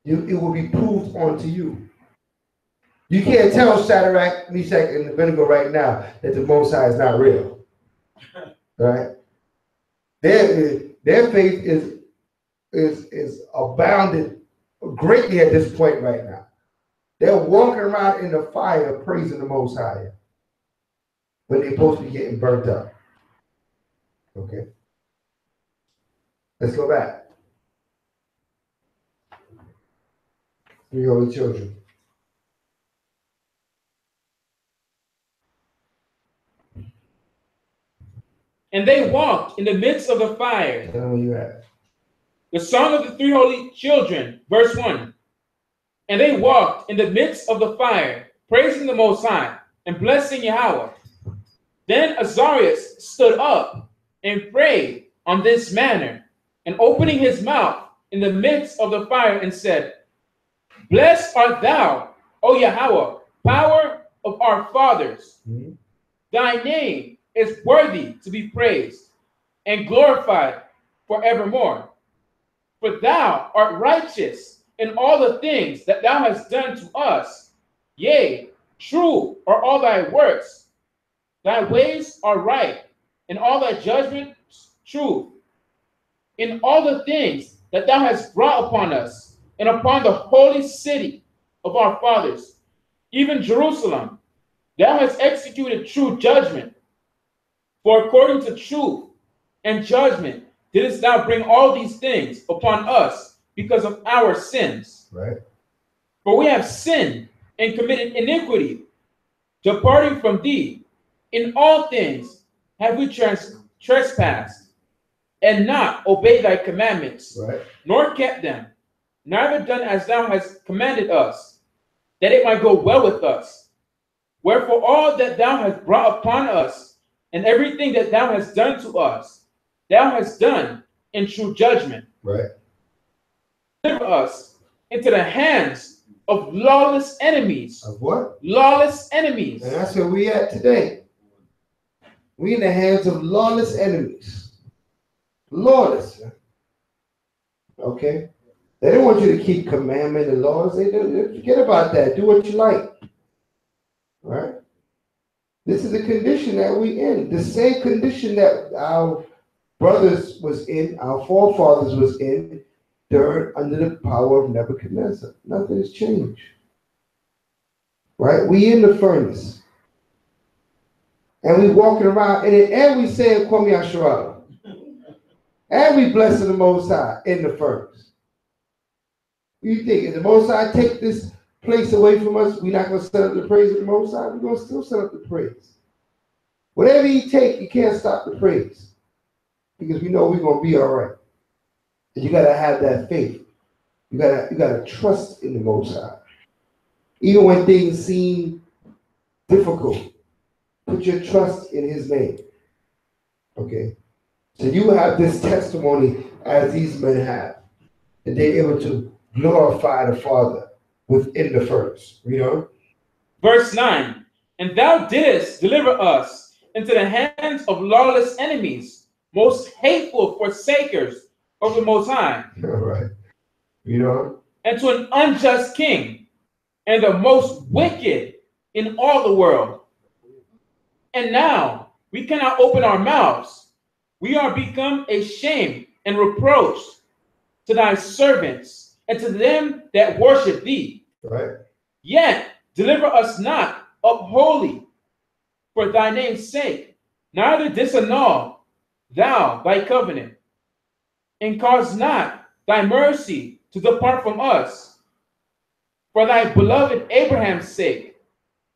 It will be proved onto you. You can't tell Shadrach, Meshach, and Abednego right now that the Most High is not real. Right? Their faith is abounded greatly at this point right now. They're walking around in the fire praising the Most High when they're supposed to be getting burnt up. Okay. Let's go back. 3 holy children. And they walked in the midst of the fire. Tell them where you at. The song of the 3 holy children, verse 1. And they walked in the midst of the fire, praising the Most High and blessing Yahweh. Then Azarias stood up and prayed on this manner, and opening his mouth in the midst of the fire and said, Blessed art thou, O Yahweh, power of our fathers. Mm-hmm. Thy name is worthy to be praised and glorified forevermore. For thou art righteous in all the things that thou hast done to us. Yea, true are all thy works. Thy ways are right, and all thy judgments true. In all the things that thou hast brought upon us, and upon the holy city of our fathers, even Jerusalem, thou hast executed true judgment. For according to truth and judgment didst thou bring all these things upon us because of our sins. Right. For we have sinned and committed iniquity, departing from thee. In all things have we trespassed, and not obeyed thy commandments, Right. nor kept them, neither done as thou hast commanded us, that it might go well with us. Wherefore all that thou hast brought upon us, and everything that thou hast done to us, thou hast done in true judgment. Right. Deliver us into the hands of lawless enemies. Of what? Lawless enemies. And that's where we at today. We in the hands of lawless enemies. Lawless. Okay? They don't want you to keep commandment and laws. They forget about that. Do what you like. Right? This is the condition that we in. The same condition that our brothers was in, our forefathers was in, they're under the power of Nebuchadnezzar. Nothing has changed. Right? We in the furnace. And we walking around in it, and we saying Kwame Asherah. And we blessing the Most High in the furnace. You think if the Most High take this place away from us, we're not going to set up the praise of the Most High? We're going to still set up the praise. Whatever he take, you can't stop the praise. Because we know we're going to be all right. And you got to have that faith. You got to trust in the Most High. Even when things seem difficult, put your trust in his name. Okay? So you have this testimony as these men have. That they're able to glorify the Father within the furnace. You know? Verse 9, and thou didst deliver us into the hands of lawless enemies, most hateful forsakers of the Most High. All right. You know? And to an unjust king, and the most wicked in all the world. And now we cannot open our mouths. We are become a shame and reproach to thy servants and to them that worship thee. Right. Yet deliver us not up wholly for thy name's sake, neither disannul thou thy covenant, and cause not thy mercy to depart from us, for thy beloved Abraham's sake,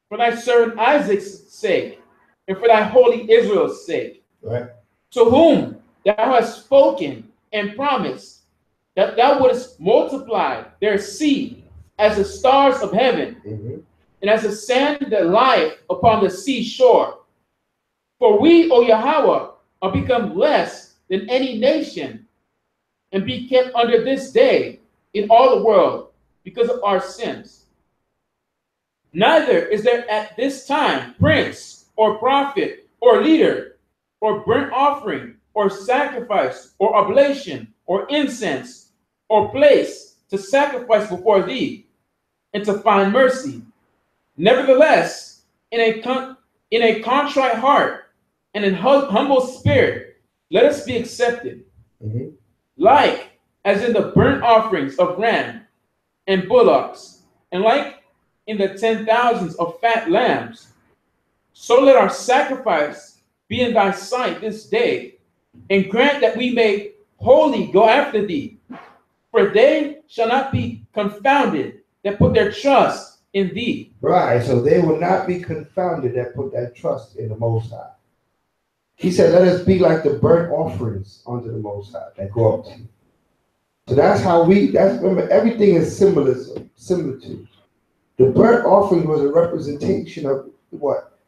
for thy servant Isaac's sake, and for thy holy Israel's sake, Right. to whom thou hast spoken and promised that thou wouldest multiply their seed as the stars of heaven, and as the sand that lieth upon the seashore. For we, O Yahweh, are become less than any nation, and be kept under this day in all the world because of our sins. Neither is there at this time prince or prophet or leader or burnt offering or sacrifice or oblation or incense or place to sacrifice before thee and to find mercy. Nevertheless, in a contrite heart and in humble spirit, let us be accepted. Like as in the burnt offerings of ram and bullocks, and like in the 10,000s of fat lambs, so let our sacrifice be in thy sight this day, and grant that we may wholly go after thee. For they shall not be confounded that put their trust in thee. Right. So they will not be confounded that put that trust in the Most High. He said, let us be like the burnt offerings unto the Most High that go up to you. So that's how remember, everything is symbolism, similitude. The burnt offering was a representation of what?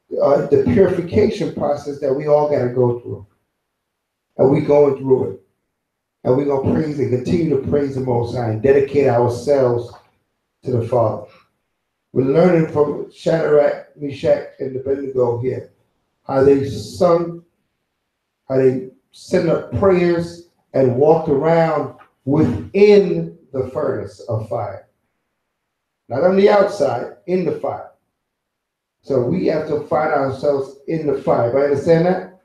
The purification process that we all got to go through. And we going through it. And we're going to praise and continue to praise the Most High and dedicate ourselves to the Father. We're learning from Shadrach, Meshach, and Abednego here how they sung, how they sent up prayers and walked around within the furnace of fire. Not on the outside, in the fire. So we have to find ourselves in the fire. You understand that?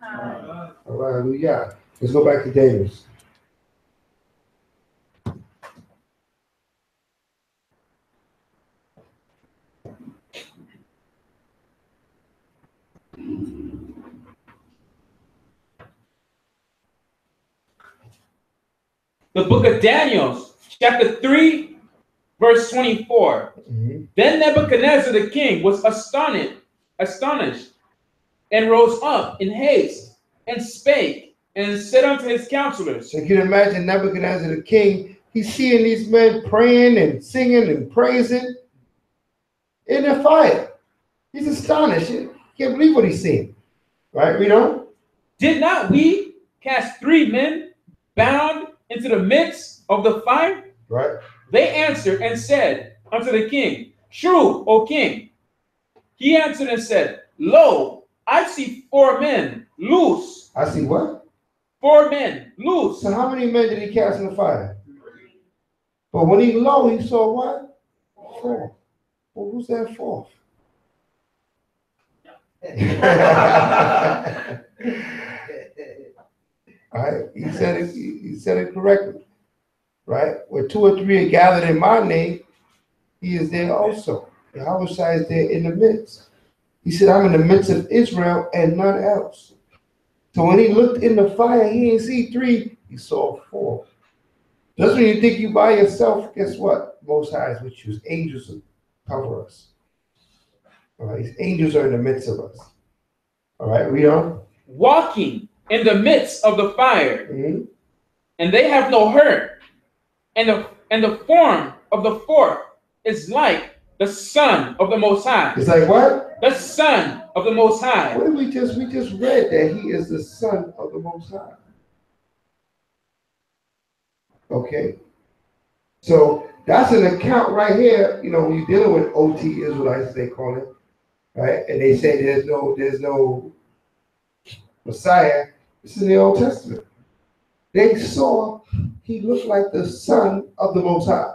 All right, hallelujah. Let's go back to Daniel. The book of Daniel, chapter 3, verse 24. Then Nebuchadnezzar the king was astonished, and rose up in haste, and spake, and said unto his counselors. So you can imagine Nebuchadnezzar the king, he's seeing these men praying and singing and praising in the fire. He's astonished. He can't believe what he's seeing. Right? We know? Did not we cast 3 men bound into the midst of the fire? Right. They answered and said unto the king, True, O king. He answered and said, Lo, I see 4 men loose. I see what? 4 men loose. So how many men did he cast in the fire? But when he low, he saw what? 4. Well, who's that 4th? Right? He said it correctly. Right? Where 2 or 3 are gathered in my name, he is there also. Yahweh is there in the midst. He said, I'm in the midst of Israel and none else. So when he looked in the fire, he didn't see 3, he saw 4. Just when you think you by yourself, guess what? Most High is with you. His angels cover us. All right, his angels are in the midst of us. All right, read on. Walking in the midst of the fire, and they have no hurt. And the form of the 4th is like the Son of the Most High. It's like what? The Son of the Most High. What did we just read that he is the Son of the Most High. Okay. So That's an account right here. You know, when you're dealing with OT Israelites, they call it, right? And they say there's no Messiah. This is in the Old Testament. They saw he looked like the son of the Most High.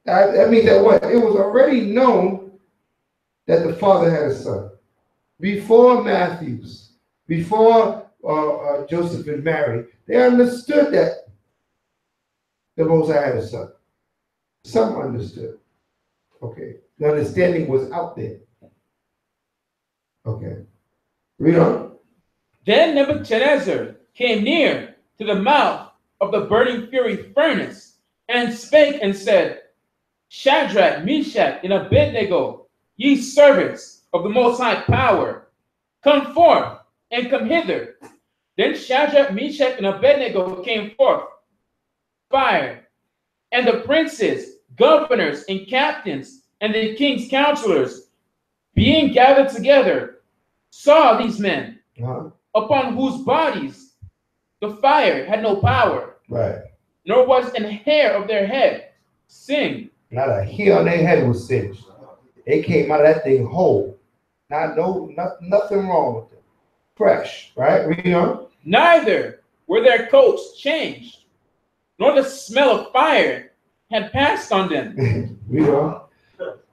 That means that what? It was already known that the Father had a son. Before Matthew's, before Joseph and Mary, they understood that the Most High had a son. Some understood. Okay. The understanding was out there. Okay. Read on. Then Nebuchadnezzar came near to the mouth of the burning fury furnace and spake and said, Shadrach, Meshach, and Abednego, ye servants of the Most High power, come forth and come hither. Then Shadrach, Meshach, and Abednego came forth, fire, and the princes, governors, and captains, and the king's counselors, being gathered together, saw these men, upon whose bodies the fire had no power, right, nor was an hair of their head singed. Not a hair on their head was singed. They came out of that thing whole. Nothing wrong with them. Fresh, right? Read on. Neither were their coats changed, nor the smell of fire had passed on them. Read on.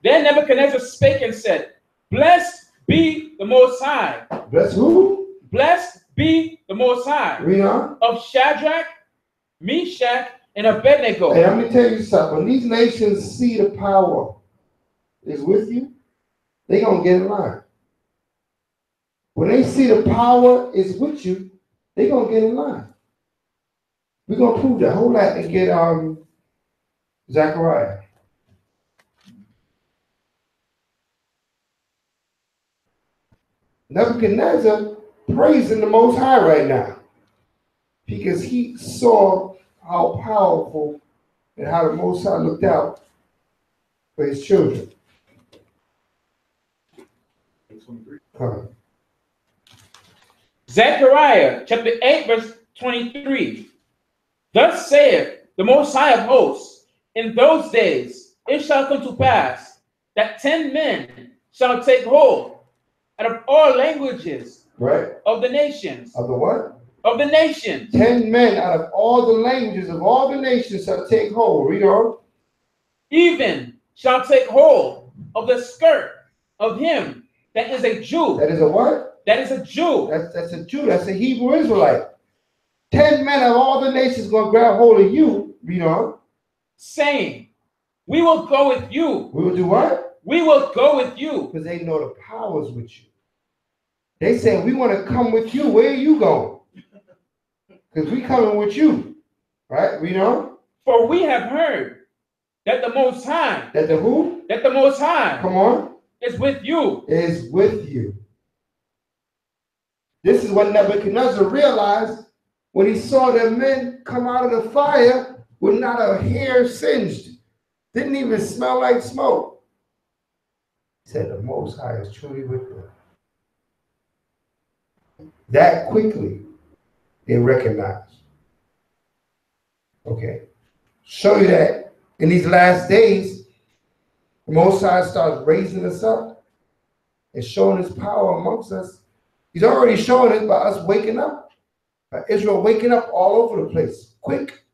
Then Nebuchadnezzar spake and said, Blessed be the Most High. Bless who? Blessed be the Most High. Read on. Of Shadrach, Meshach, and Abednego. Hey, let me tell you something. When these nations see the power is with you, they're going to get in line. When they see the power is with you, they're going to get in line. We're going to prove that. Hold that and get Zechariah. Nebuchadnezzar praising the Most High right now because he saw how powerful and how the Most High looked out for his children. Zechariah chapter 8 verse 23. Thus saith the Most High of hosts, in those days it shall come to pass that 10 men shall take hold out of all languages, right, of the nations. Of the what? Of the nations. 10 men out of all the languages of all the nations shall take hold. Read on. Even shall take hold of the skirt of him that is a Jew. That is a what? That is a Jew. That's a Jew. That's a Hebrew Israelite. 10 men of all the nations going to grab hold of you. Read on. Saying, we will go with you. We will do what? We will go with you. Because they know the power's with you. They say, we want to come with you. Where are you going? Because we coming with you. Right? Read on. For we have heard that the Most High. That the who? That the Most High. Come on. Is with you. Is with you. This is what Nebuchadnezzar realized when he saw the men come out of the fire with not a hair singed. Didn't even smell like smoke. He said, the Most High is truly with them. That quickly, they recognized. Okay. Show you that in these last days, the Most High starts raising us up and showing his power amongst us. He's already showing it by us waking up. By Israel waking up all over the place, quick.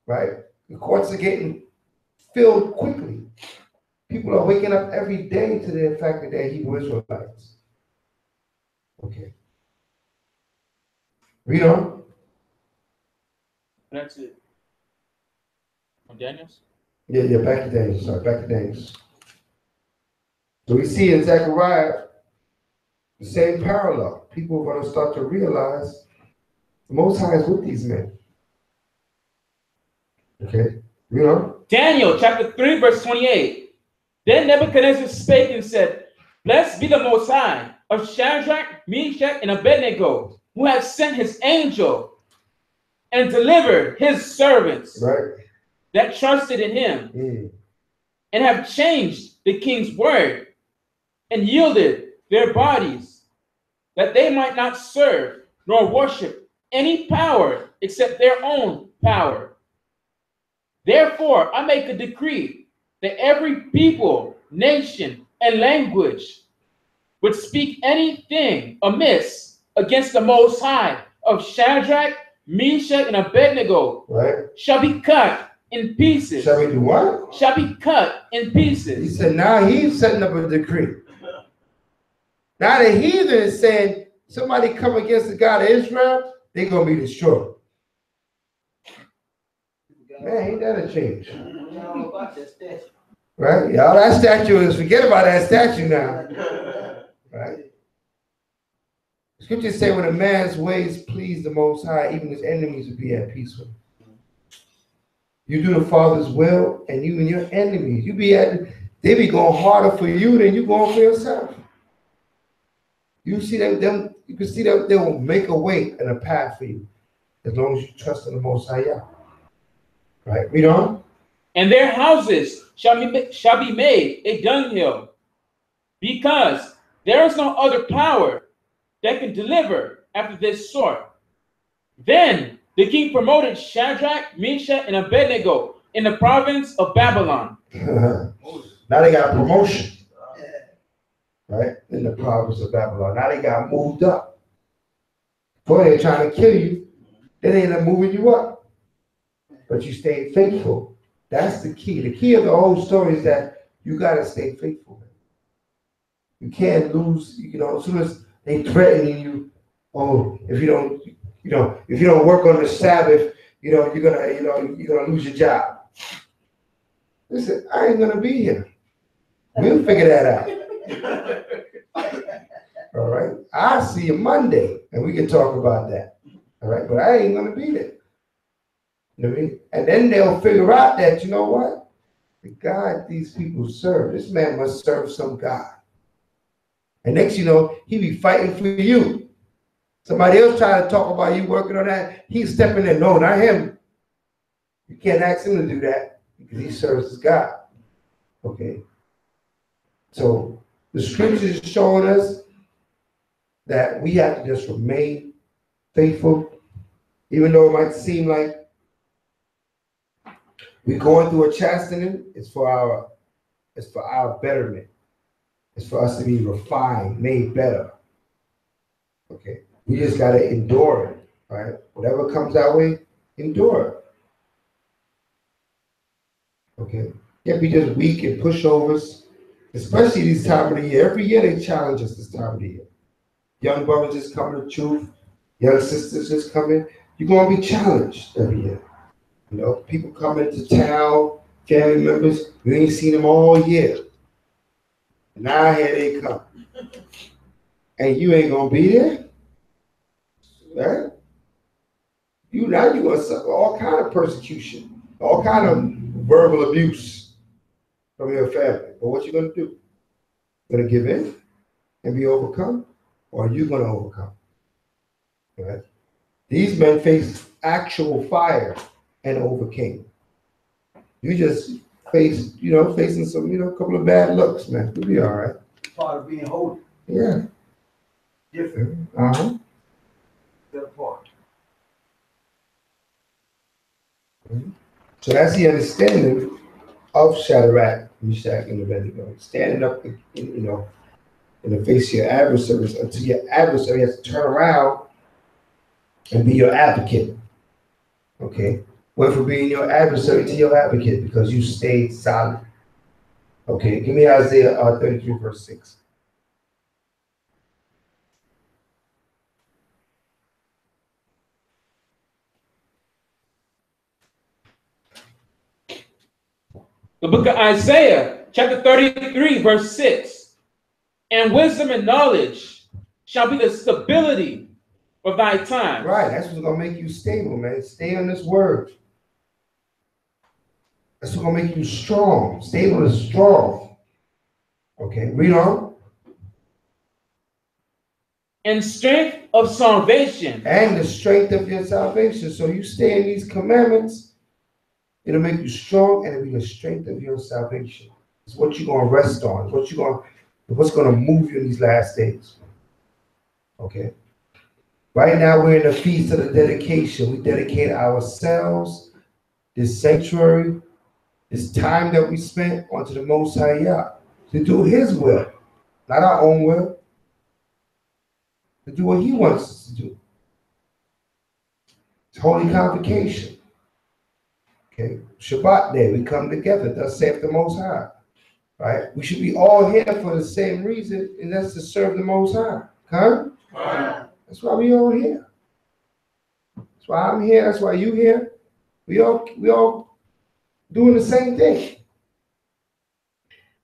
Right? The courts are getting filled quickly. People are waking up every day to the fact that they're Hebrew Israelites. Okay. Read on. That's it. From Daniels? Yeah, back to Daniels. Sorry, back to Daniels. So we see in Zechariah the same parallel. People are going to start to realize the Most High is with these men. Okay, read on. Daniel chapter 3 verse 28. Then Nebuchadnezzar spake and said, Blessed be the Most High of Shadrach, Meshach, and Abednego, who has sent his angel and delivered his servants that trusted in him, and have changed the king's word and yielded their bodies, that they might not serve nor worship any power except their own power. Therefore, I make a decree that every people, nation, and language would speak anything amiss against the Most High of Shadrach, Meshach, and Abednego, right? shall be cut in pieces. Shall we do what? Shall be cut in pieces. He said, now he's setting up a decree. Now the heathen is saying, somebody come against the God of Israel, they're going to be destroyed. Man, ain't that a change? Right? Y'all, that statue is, forget about that statue now. Right? Scriptures say when a man's ways please the Most High, even his enemies will be at peace with him. You do the Father's will, and you and your enemies, they be going harder for you than you going for yourself. You see them, you can see that they will make a way and a path for you as long as you trust in the Most High. Right? Read on. And their houses shall be made a dunghill, because there is no other power that can deliver after this sort. Then the king promoted Shadrach, Meshach, and Abednego in the province of Babylon. Now they got promotion. Right? In the province of Babylon. Now they got moved up. Before they're trying to kill you, then they end up moving you up. But you stayed faithful. That's the key. The key of the whole story is that you got to stay faithful. You can't lose, as soon as they threaten you, oh, if you don't work on the Sabbath, you're gonna lose your job. Listen, I ain't gonna be here. We'll figure that out. All right. I'll see you Monday and we can talk about that. All right, but I ain't gonna be there. You know what I mean? And then they'll figure out that, you know what? The God these people serve, this man must serve some God. And next you know, he be fighting for you. Somebody else trying to talk about you working on that, he's stepping in. No, not him. You can't ask him to do that because he serves his God. Okay. So the scriptures is showing us that we have to just remain faithful, even though it might seem like we're going through a chastening. It's for our betterment. It's for us to be refined, made better. Okay. We just got to endure it, right? Whatever comes our way, endure it. Okay. Can't be just weak and pushovers, especially this time of the year. Every year they challenge us this time of the year. Young brothers just coming to truth. Young sisters just coming. You're going to be challenged every year. People coming to town, family members, you ain't seen them all year. And now here they come. And you ain't going to be there? Right? You're going to suffer all kind of persecution, all kind of verbal abuse from your family. But what you going to do? Going to give in and be overcome? Or are you going to overcome? Right? These men faced actual fire and overcame. You just facing some, a couple of bad looks, man. You'll be all right. Part of being holy. Yeah. Different. Uh-huh. That part. So that's the understanding of Shadrach, Meshach, and Abednego. Standing up, in the face of your adversaries until your adversary has to turn around and be your advocate. Okay? Went from being your adversary to your advocate because you stayed solid. Okay, give me Isaiah 33, verse 6. The book of Isaiah, chapter 33, verse 6. And wisdom and knowledge shall be the stability of thy time. Right, that's what's going to make you stable, man. Stay on this word. That's what's going to make you strong. Stable is strong. Okay, read on. And strength of salvation. And the strength of your salvation. So you stay in these commandments, it'll make you strong and it'll be the strength of your salvation. It's what you're going to rest on. It's what's going to move you in these last days. Okay. Right now we're in the feast of the dedication. We dedicate ourselves this sanctuary, this time that we spent onto the Most High Yah, to do His will, not our own will, to do what He wants us to do. It's holy convocation. Okay, Shabbat day, we come together, thus saith the Most High. Right? We should be all here for the same reason, and that's to serve the Most High. Huh? That's why we all here. That's why I'm here. That's why you here. We all doing the same thing.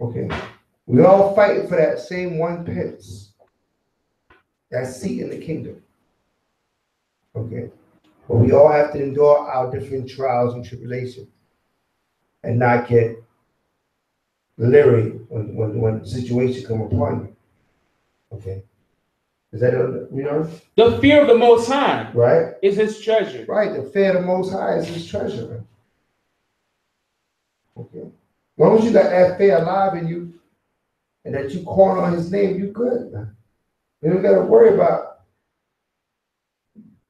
Okay. We all fighting for that same 1 pence. That seat in the kingdom. Okay. But we all have to endure our different trials and tribulations and not get leery when the situation come upon you. Okay. Is that, you know? The fear of the Most High, right, is His treasure. Right. The fear of the Most High is His treasure. Okay. As long as you got that fear alive in you and that you call on His name, you good, man. You don't got to worry about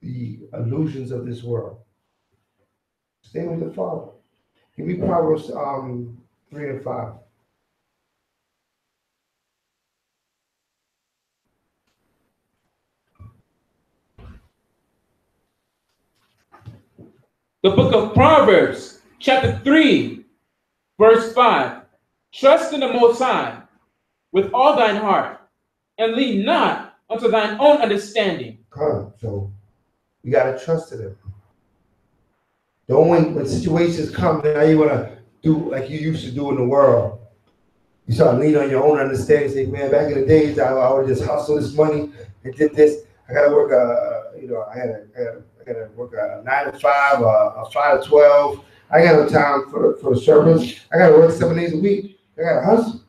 the illusions of this world. Stay with the Father. Give me Proverbs 3 and 5. The book of Proverbs, chapter 3, verse 5. Trust in the Most High with all thine heart, and lean not unto thine own understanding. Come. So you got to trust in Him. Don't when situations come, now you want to do like you used to do in the world. You start leaning on your own understanding. Say, man, back in the days, I would just hustle this money and did this. I got to work I got to work a 9 to 5, a 5 to 12. I got no time for the service. I got to work 7 days a week. I got to hustle.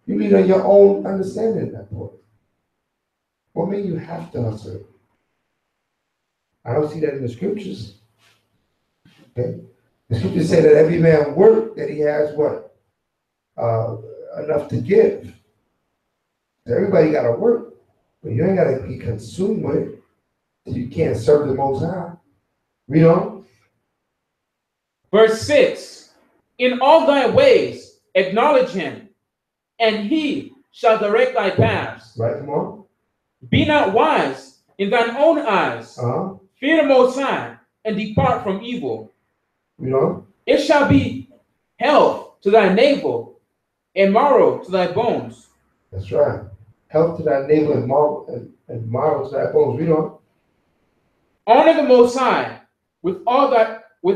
You lean on your own understanding at that point. What made you have to hustle? I don't see that in the scriptures. Okay? The scriptures say that every man work that he has what? Enough to give. Everybody got to work, but you ain't got to be consumed with it. You can't serve the Most High. Read on. Verse 6. In all thy ways acknowledge Him, and He shall direct thy paths. Right, come on. Be not wise in thine own eyes. Fear the Most High, and depart from evil. You know? It shall be health to thy navel, and marrow to thy bones. That's right. Health to thy navel and marrow to thy bones. Read on. Honor the Most High with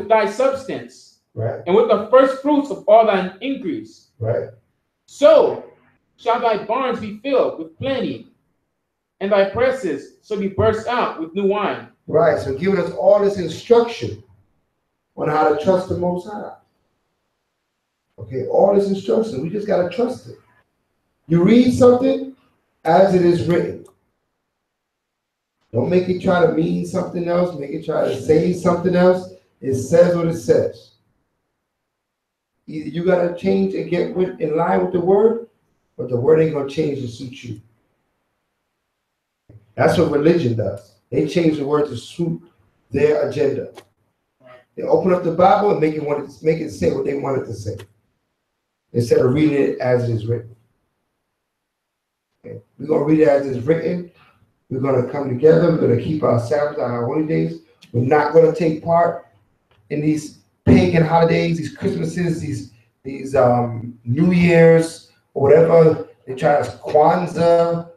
thy substance, right, and with the first fruits of all thine increase. Right. So shall thy barns be filled with plenty, and thy presses shall be burst out with new wine. Right. So giving us all this instruction on how to trust the Most High. Okay, all this instruction. We just got to trust it. You read something as it is written. Don't make it try to mean something else. Make it try to say something else. It says what it says. Either you got to change and get in line with the word, but the word ain't going to change to suit you. That's what religion does. They change the word to suit their agenda. They open up the Bible and make it say what they want it to say, instead of reading it as it is written. Okay. We're going to read it as it is written. We're going to come together. We're going to keep our Sabbath, our holy days. We're not going to take part in these pagan holidays, these Christmases, these New Year's, or whatever they try to Kwanzaa,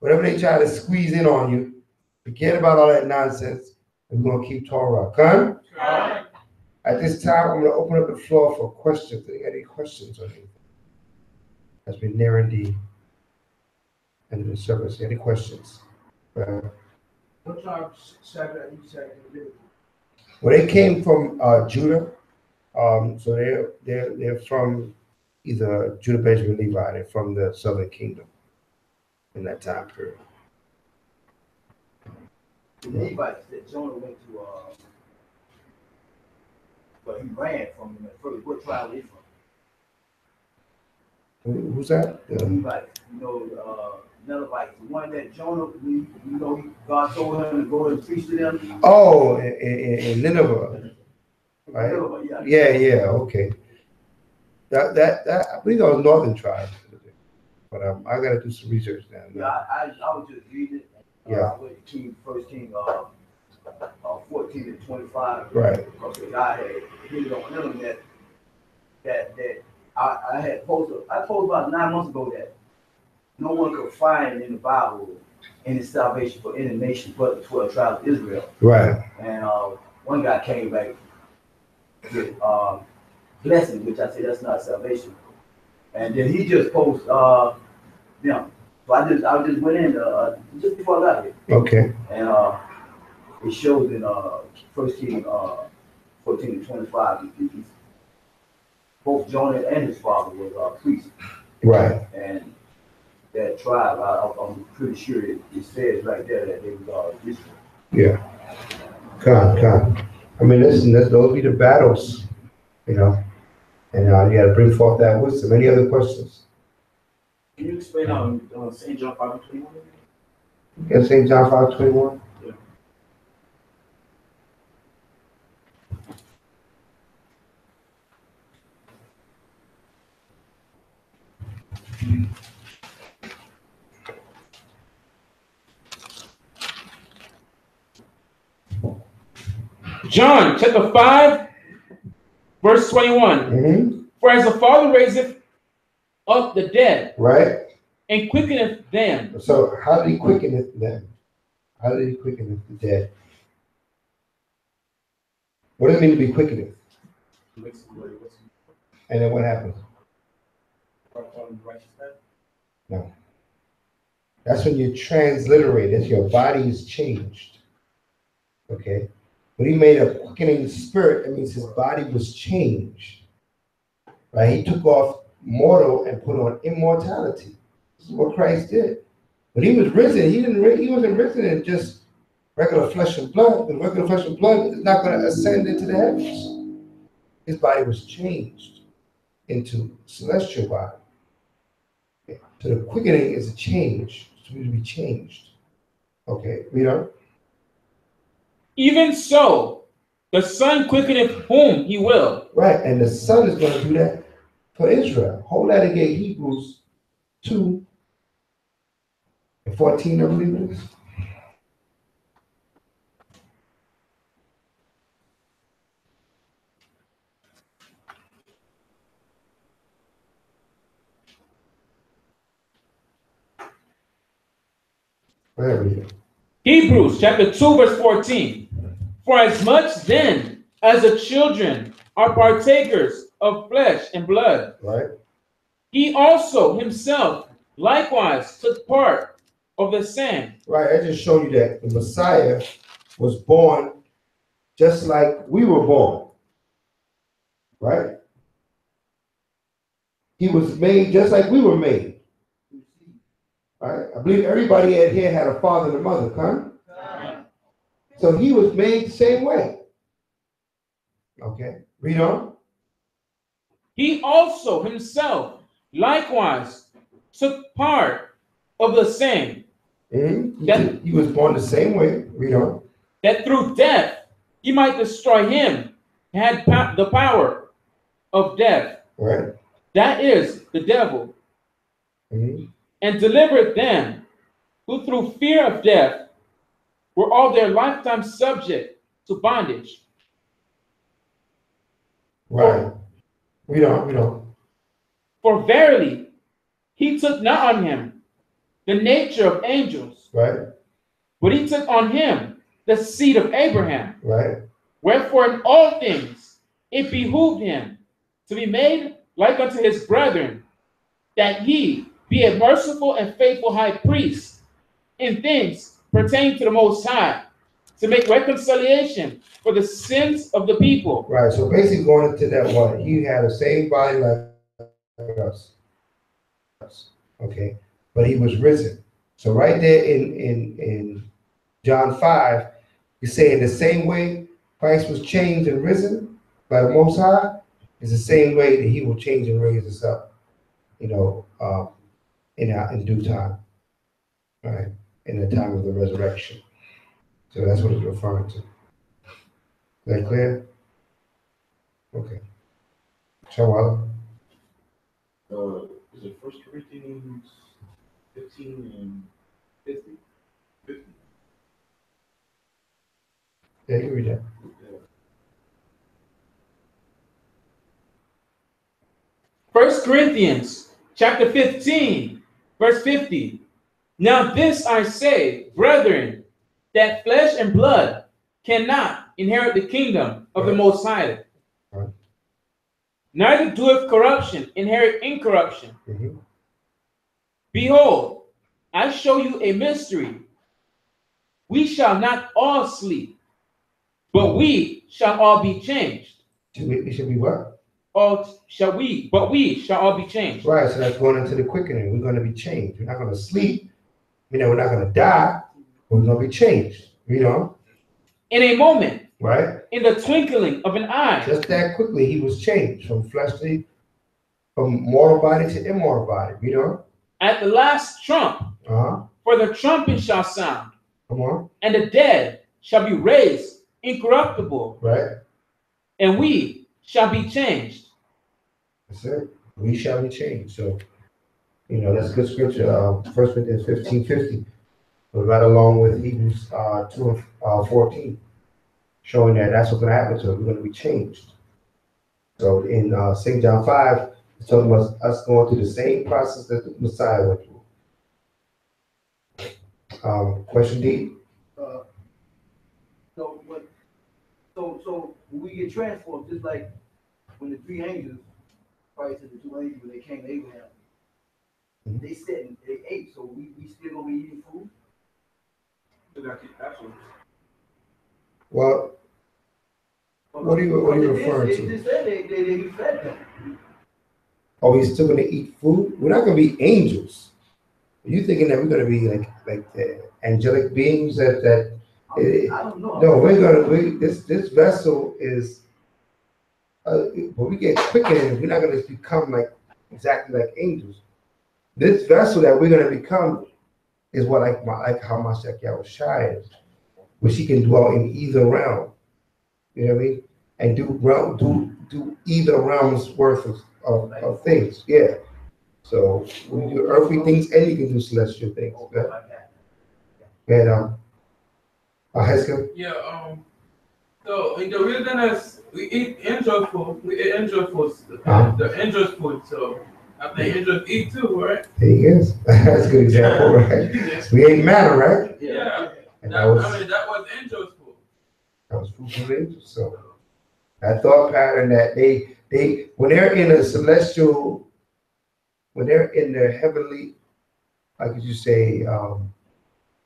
whatever they try to squeeze in on you. Forget about all that nonsense. And we're going to keep Torah. Okay? Right. At this time, I'm going to open up the floor for questions. Any questions on anything? As we're nearing the end of the service. Any questions? What tribe Shabbat you said in Leviticus? Well, they came from Judah. So they're from either Judah, Benjamin, Levi. They're from the southern kingdom in that time period. The Levites that Jonah went to, but he ran from them at first. What tribe is he from? Who's that? The Levites. You know, Ninevites, the one that Jonah, God told him to go and preach to them. Oh, in Nineveh, right? Nineveh, yeah. Yeah, okay. That I believe that was northern tribes, but I got to do some research now. Yeah, I was just reading it. Yeah. I went to First King 14 and 25. Right. Because the guy had hit it on him that I had posted. I posted about 9 months ago that no one could find in the Bible any salvation for any nation but the 12 tribes of Israel. Right. And one guy came back with blessing, which I said that's not salvation. And then he just posted them. So I just went in just before I got here. Okay. And it shows in First King 14 and 25. Both Jonah and his father was priests. Right. And that tribe, I'm pretty sure it says right there that they was Israel. Yeah. Come. I mean, listen, those be the battles, and you got to bring forth that wisdom. Any other questions? Can you explain on St. John 5:21? Yeah, St. John 5:21. Yeah. John chapter 5, verse 21. Mm-hmm. For as the Father raiseth up the dead, Right. and quickeneth them. So how did he quicken them? How did he quicken the dead? What does it mean to be quickened? And then what happens? No. That's when you're transliterated. Your body is changed. Okay? When he made a quickening spirit, that means his body was changed. Right? He took off mortal and put on immortality. This is what Christ did. When he was risen, he wasn't risen in just regular flesh and blood. The regular flesh and blood is not going to ascend into the heavens. His body was changed into celestial body. Okay. So the quickening is a change. It's to be changed. Okay, read on. Even so, the Son quickeneth whom he will. Right, and the Son is going to do that for Israel. Hold that again, Hebrews 2 and 14, I believe it is. Where read it? Hebrews chapter 2, verse 14. For as much then as the children are partakers of flesh and blood, Right. he also himself likewise took part of the same. Right, I just showed you that the Messiah was born just like we were born. Right? He was made just like we were made. Right? I believe everybody here had a father and a mother, huh? So he was made the same way. Okay, read on. He also himself likewise took part of the same. Mm-hmm. He was born the same way. Read on. That through death he might destroy him who had the power of death. Right. That is the devil. Mm-hmm. And delivered them who through fear of death were all their lifetime subject to bondage. Right. Read on. For verily he took not on him the nature of angels, Right. but he took on him the seed of Abraham. Right. Wherefore in all things it behooved him to be made like unto his brethren, that he be a merciful and faithful high priest in things pertaining to the Most High, to make reconciliation for the sins of the people. Right. So basically going into that one, he had the same body like us. Okay. But he was risen. So right there in John 5, he's saying the same way Christ was changed and risen by the Most High is the same way that he will change and raise us up, in due time. right? In the time of the resurrection. So that's what it's referring to. Is that clear? Okay. Shawala? Is it 1 Corinthians 15 and 50? 50? Yeah, you read that. Yeah. 1 Corinthians chapter 15, verse 50. Now this I say, brethren, that flesh and blood cannot inherit the kingdom of the Most High. Right. Neither doeth corruption inherit incorruption. Mm-hmm. Behold, I show you a mystery. We shall not all sleep, but we shall all be changed. We should be what? But we shall all be changed. Right, so that's going into the quickening. We're going to be changed. We're not going to sleep. We're not going to die. We're going to be changed. In a moment, right? In the twinkling of an eye. Just that quickly, he was changed from mortal body to immortal body. At the last trump, for the trumpet shall sound. Come on. And the dead shall be raised incorruptible. Right. And we shall be changed. That's it. We shall be changed. So, that's good scripture. 1 Corinthians 15:50. Right along with Hebrews 2:14, showing that that's what's going to happen to us. We're going to be changed. So in St. John 5, it's talking about us going through the same process that the Messiah went through. Question D? So when we get transformed, just like when the three angels, Christ and the two angels, when they came to Abraham, they sat and they ate. So we still gonna be eating food. Well, what are you referring to? They said they fed them. Are we still going to eat food? We're not going to be angels. Are you thinking that we're going to be like the angelic beings I don't know. No, this vessel is, when we get quickened, we're not going to become exactly like angels. This vessel that we're going to become is what like how Mashiach Yahushua is, where she can dwell in either realm. You know what I mean? And do either realm's worth of things. Yeah. So we do earthly things and you can do celestial things. And Heska? Yeah, so in the wilderness we eat angel food. We eat angel food. The angel food. So I think angels eat too, right? He is. That's a good example, right? We ate manna, right? Yeah. And that was angels food. That was food from angels. So that thought pattern that they when they're in a celestial, when they're in the heavenly, like you say,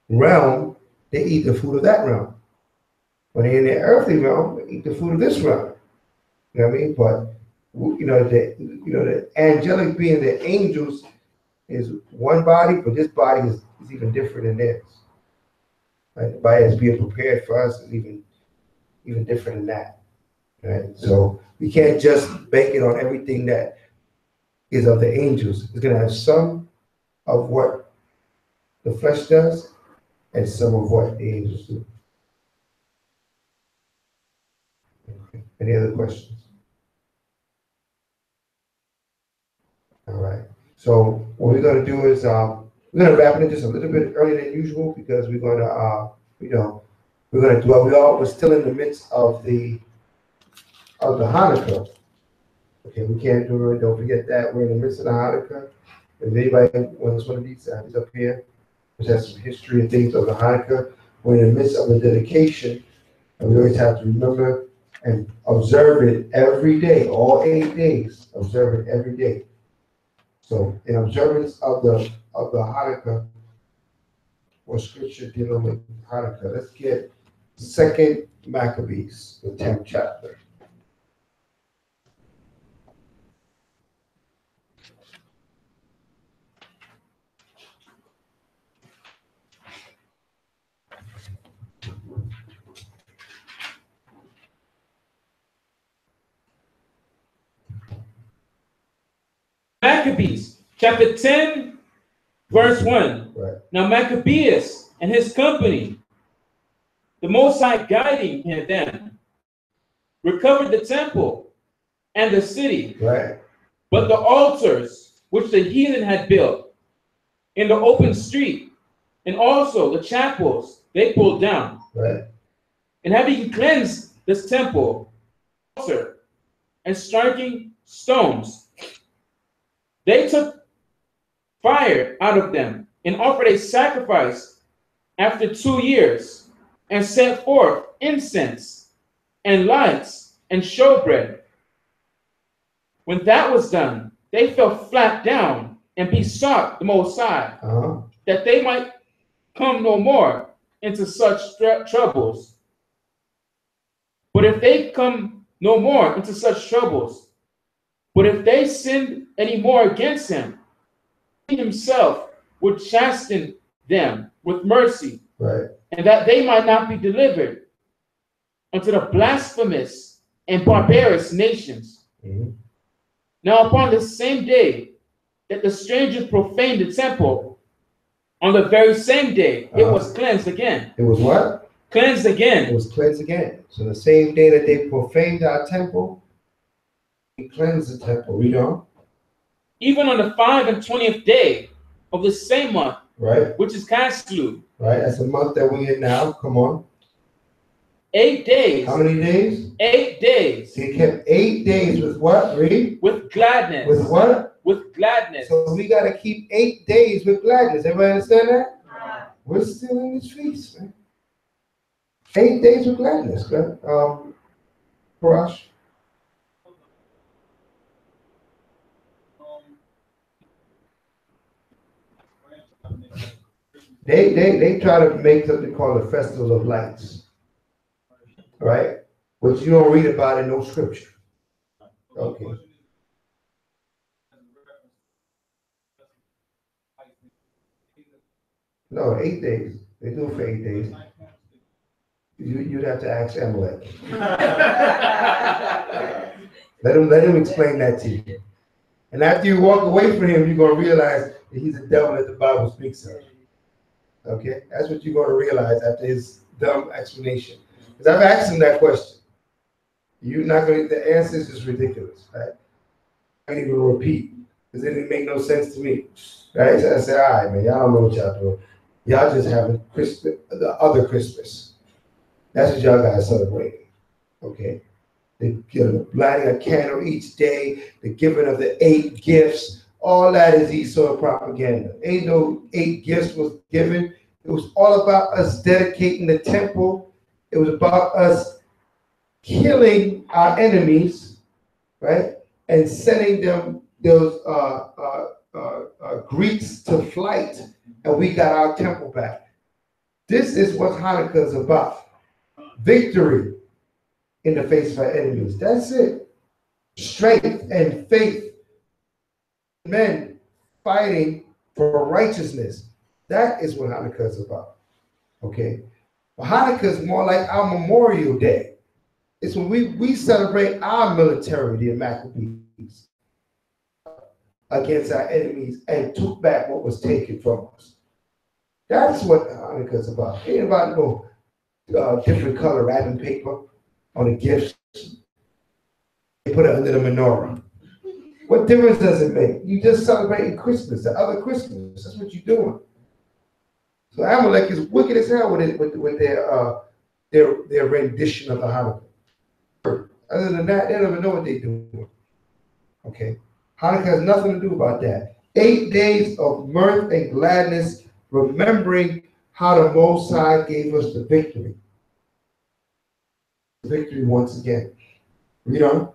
realm, they eat the food of that realm. When they're in the earthly realm, they eat the food of this realm. You know what I mean? But the angelic being, the angels, is one body, but this body is even different than theirs. Right? The body that's being prepared for us is even different than that. Right? So we can't just bank it on everything that is of the angels. It's going to have some of what the flesh does and some of what the angels do. Okay. Any other questions? All right. So what we're going to do is we're going to wrap it in just a little bit earlier than usual because we're going to we're still in the midst of the Hanukkah. Okay, we can't do it. Don't forget that we're in the midst of the Hanukkah. If anybody wants one of these up here, which has some history and things of the Hanukkah, we're in the midst of a dedication, and we always have to remember and observe it every day, all 8 days. Observe it every day. So, in observance of the Hanukkah, or scripture dealing with Hanukkah, let's get 2 Maccabees, the 10th chapter. Maccabees, chapter 10, Verse 1. Right. Now Maccabeus and his company, the Most High guiding them, recovered the temple and the city. Right. But the altars which the heathen had built in the open street, and also the chapels, they pulled down. Right. And having cleansed this temple, altar, and striking stones, they took fire out of them and offered a sacrifice after 2 years, and set forth incense and lights and showbread. When that was done, they fell flat down and besought the Most High that they might come no more into such troubles. But if they come no more into such troubles, but if they sinned any more against him, he himself would chasten them with mercy, Right. and that they might not be delivered unto the blasphemous and barbarous nations. Mm-hmm. Now upon the same day that the strangers profaned the temple, on the very same day it was cleansed again. It was what? Cleansed again. It was cleansed again. So the same day that they profaned our temple, we cleansed the temple. You know? Even on the 25th day of the same month, Right. which is Caslu. Right. That's the month that we're in now. Come on. 8 days. How many days? 8 days. They kept 8 days with what? Read. With gladness. With what? With gladness. So we got to keep 8 days with gladness. Everybody understand that? We're still in this feast, man. 8 days with gladness, man. Parash. They try to make something called the Festival of Lights, right? Which you don't read about in no scripture. Okay. No, 8 days. They do it for 8 days. You'd have to ask Amalek. Let him explain that to you. And after you walk away from him, you're going to realize that he's a devil that the Bible speaks of. Okay? That's what you're going to realize after his dumb explanation. Because I've asked him that question. You're not going to, the answer is just ridiculous, right? I can't even repeat because it didn't make no sense to me, right? So I said, all right, man, y'all don't know what y'all doing. Y'all just having Christmas, the other Christmas. That's what y'all guys celebrating, okay? The lighting a candle each day, the giving of the 8 gifts, all that is Esau propaganda. Ain't no 8 gifts was given. It was all about us dedicating the temple. It was about us killing our enemies, right? And sending them those Greeks to flight, and we got our temple back. This is what Hanukkah is about. Victory in the face of our enemies. That's it. Strength and faith. Men fighting for righteousness. That is what Hanukkah is about. Okay? But Hanukkah is more like our Memorial Day. It's when we celebrate our military, the Maccabees, against our enemies and took back what was taken from us. That's what Hanukkah is about. It ain't about no different color wrapping paper on the gifts. They put it under the menorah. What difference does it make? You just celebrating Christmas, the other Christmas. That's what you're doing. So Amalek is wicked as hell with their rendition of the Hanukkah. Other than that, they don't even know what they're doing. Okay? Hanukkah has nothing to do about that. 8 days of mirth and gladness, remembering how the Most High gave us the victory. Victory once again. Read on.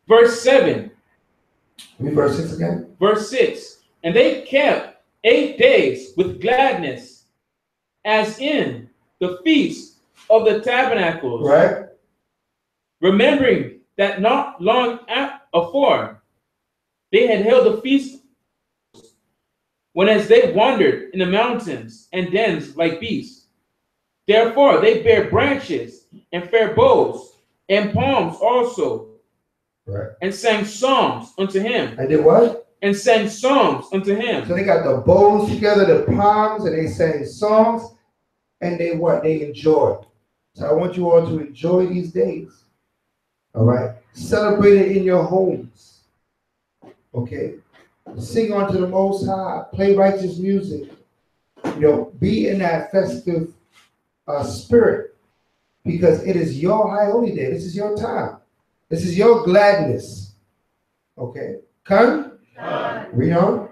Verse 7. Read verse 6 again. Verse 6. And they kept 8 days with gladness, as in the feast of the tabernacles. Right. Remembering that not long afore they had held the feast, when as they wandered in the mountains and dens like beasts. Therefore they bare branches and fair boughs and palms also, right, and sang psalms unto him. And did what? and sang songs unto him. So they got the bowls together, the palms, and they sang songs, and they what? They enjoyed. So I want you all to enjoy these days. All right? Celebrate it in your homes. Okay? Sing unto the Most High. Play righteous music. You know, be in that festive spirit, because it is your high holy day. This is your time. This is your gladness. Okay? Come? Read on.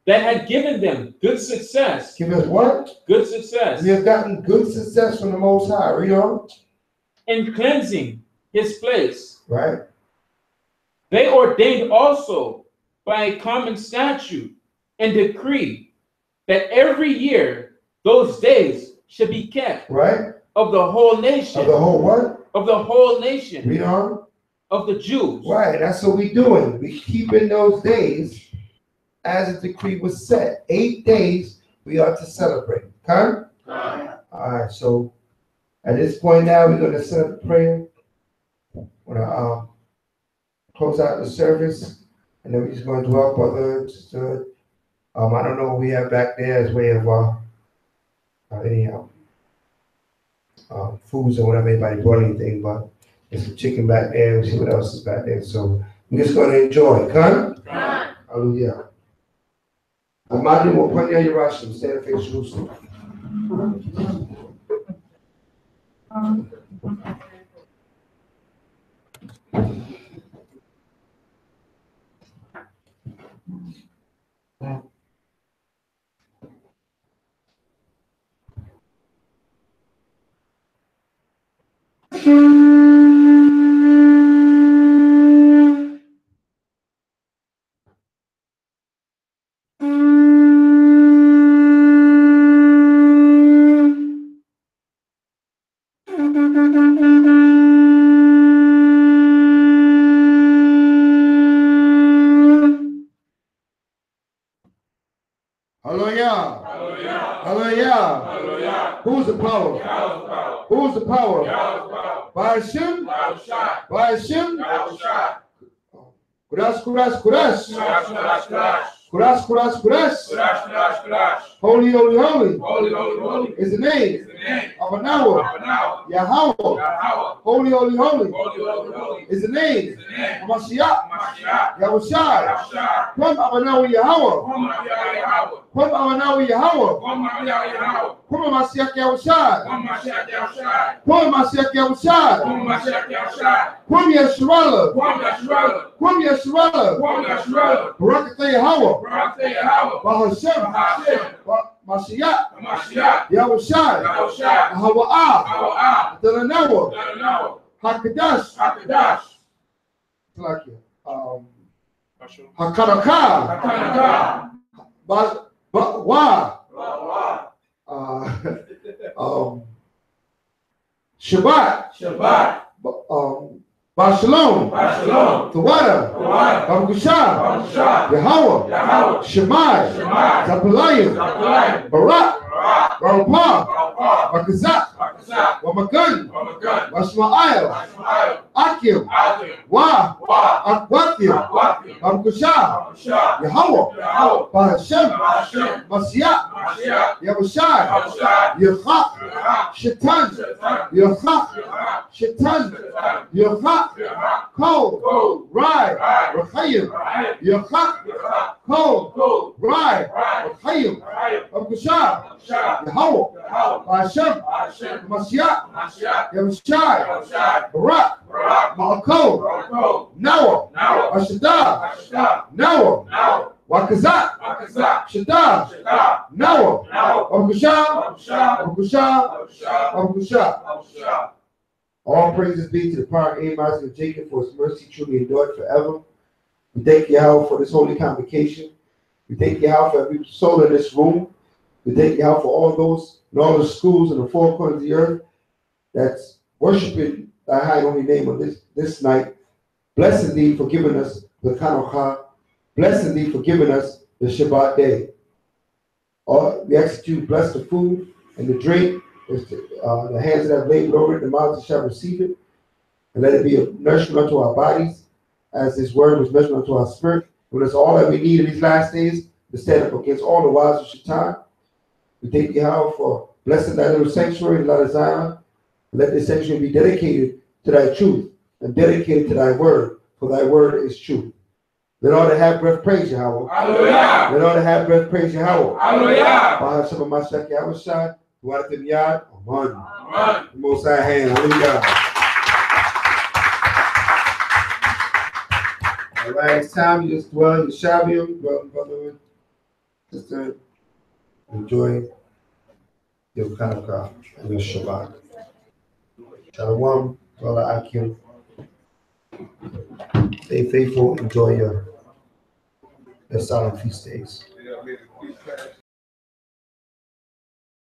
That had given them good success. Give us what? Good success. We have gotten good success from the Most High. Read on. In cleansing his place. Right? They ordained also by a common statute and decree that every year those days should be kept. Right? Of the whole nation. Of the whole what? Of the whole nation. Read on. Of the Jews. Right, that's what we're doing. We keeping those days as the decree was set. 8 days we are to celebrate. Okay? All right, so at this point now, we're going to set up a prayer. We're going to close out the service, and then we're just going to dwell, brother. I don't know what we have back there as way of any foods or whatever. Anybody brought anything, but there's some chicken back there. We'll see what else is back there. So we're just going to enjoy. Come? Hallelujah. Amadu will point out your Russian. Stand and face Jerusalem. Hallelujah. Hallelujah. Who's the power? Who's the power? By Hashem? By Hashem? Kurash, kurash, kurash. Kurash, kurash, kurash. Holy, holy, holy. Is the name of Anawa. Yahweh. Holy, holy, holy. Is the name of Mashiach. Yahushai. Come Abanawa Yahweh. Come Abanawa Yahweh. Come Mashiach Yahushai. Come Mashiach Yahushai. Come Yeshurala. Come Yeshurala. Barakatah Yahweh. Bahashem. Mashiach. Yahushai. Hawa'ah. Delanawa. Hakadash. Hakaraka. Shabbat. Shalom. Tawada. Baruchah. Yahweh. Shemai. Zapalayim. Barak. Barupah. Bakazak. Wamagun. Washma'ayel. Akim. Akwakim. Baruchah. Yahweh. Bahashem. Mashiach. Yahushai. Yachak. Shaitan. Yachak. Kol. Rai. Rachayim. Yachak. Kol. Rai. Rachayim. Baruchah. Yahweh. Bahashem. Mashiach. Yahushai. Barak. Ma'akol. Noah. Ashadah. Noah. Wakazak. Shadah. Noah. Baruchah. All praises be to the power of Amos and Jacob for his mercy truly endured forever. We thank Yahweh for this holy convocation. We thank Yahweh for every soul in this room. We thank Yahweh for all those in all the schools in the four corners of the earth that's worshiping thy high and holy name on this night. Bless indeed for giving us the Chanukah. Bless indeed for giving us the Shabbat day. We ask that you bless the food and the drink. The hands that have labored over it, the mouths shall receive it. And let it be a nourishment unto our bodies, as this word was nourishment unto our spirit. When it's all that we need in these last days to stand up against all the wiles of Shaitan. We thank you, Yahweh, for blessing thy little sanctuary in Lot of Zion. Let this sanctuary be dedicated to thy truth and dedicated to thy word, for thy word is truth. Let all that have breath praise Yahweh. Hallelujah. Let all that have breath praise Yahweh. Hallelujah. Bahad Shabbat Mashiach Yahweh Shai, Duatim Yad, Amen. Amen. The Most High hand, hallelujah. All right, it's time you just dwell in Shabbat, dwell, brother, sister, enjoy your Hanukkah and your Shabbat. Shalom, brother Akim. Stay faithful, enjoy your solemn feast days.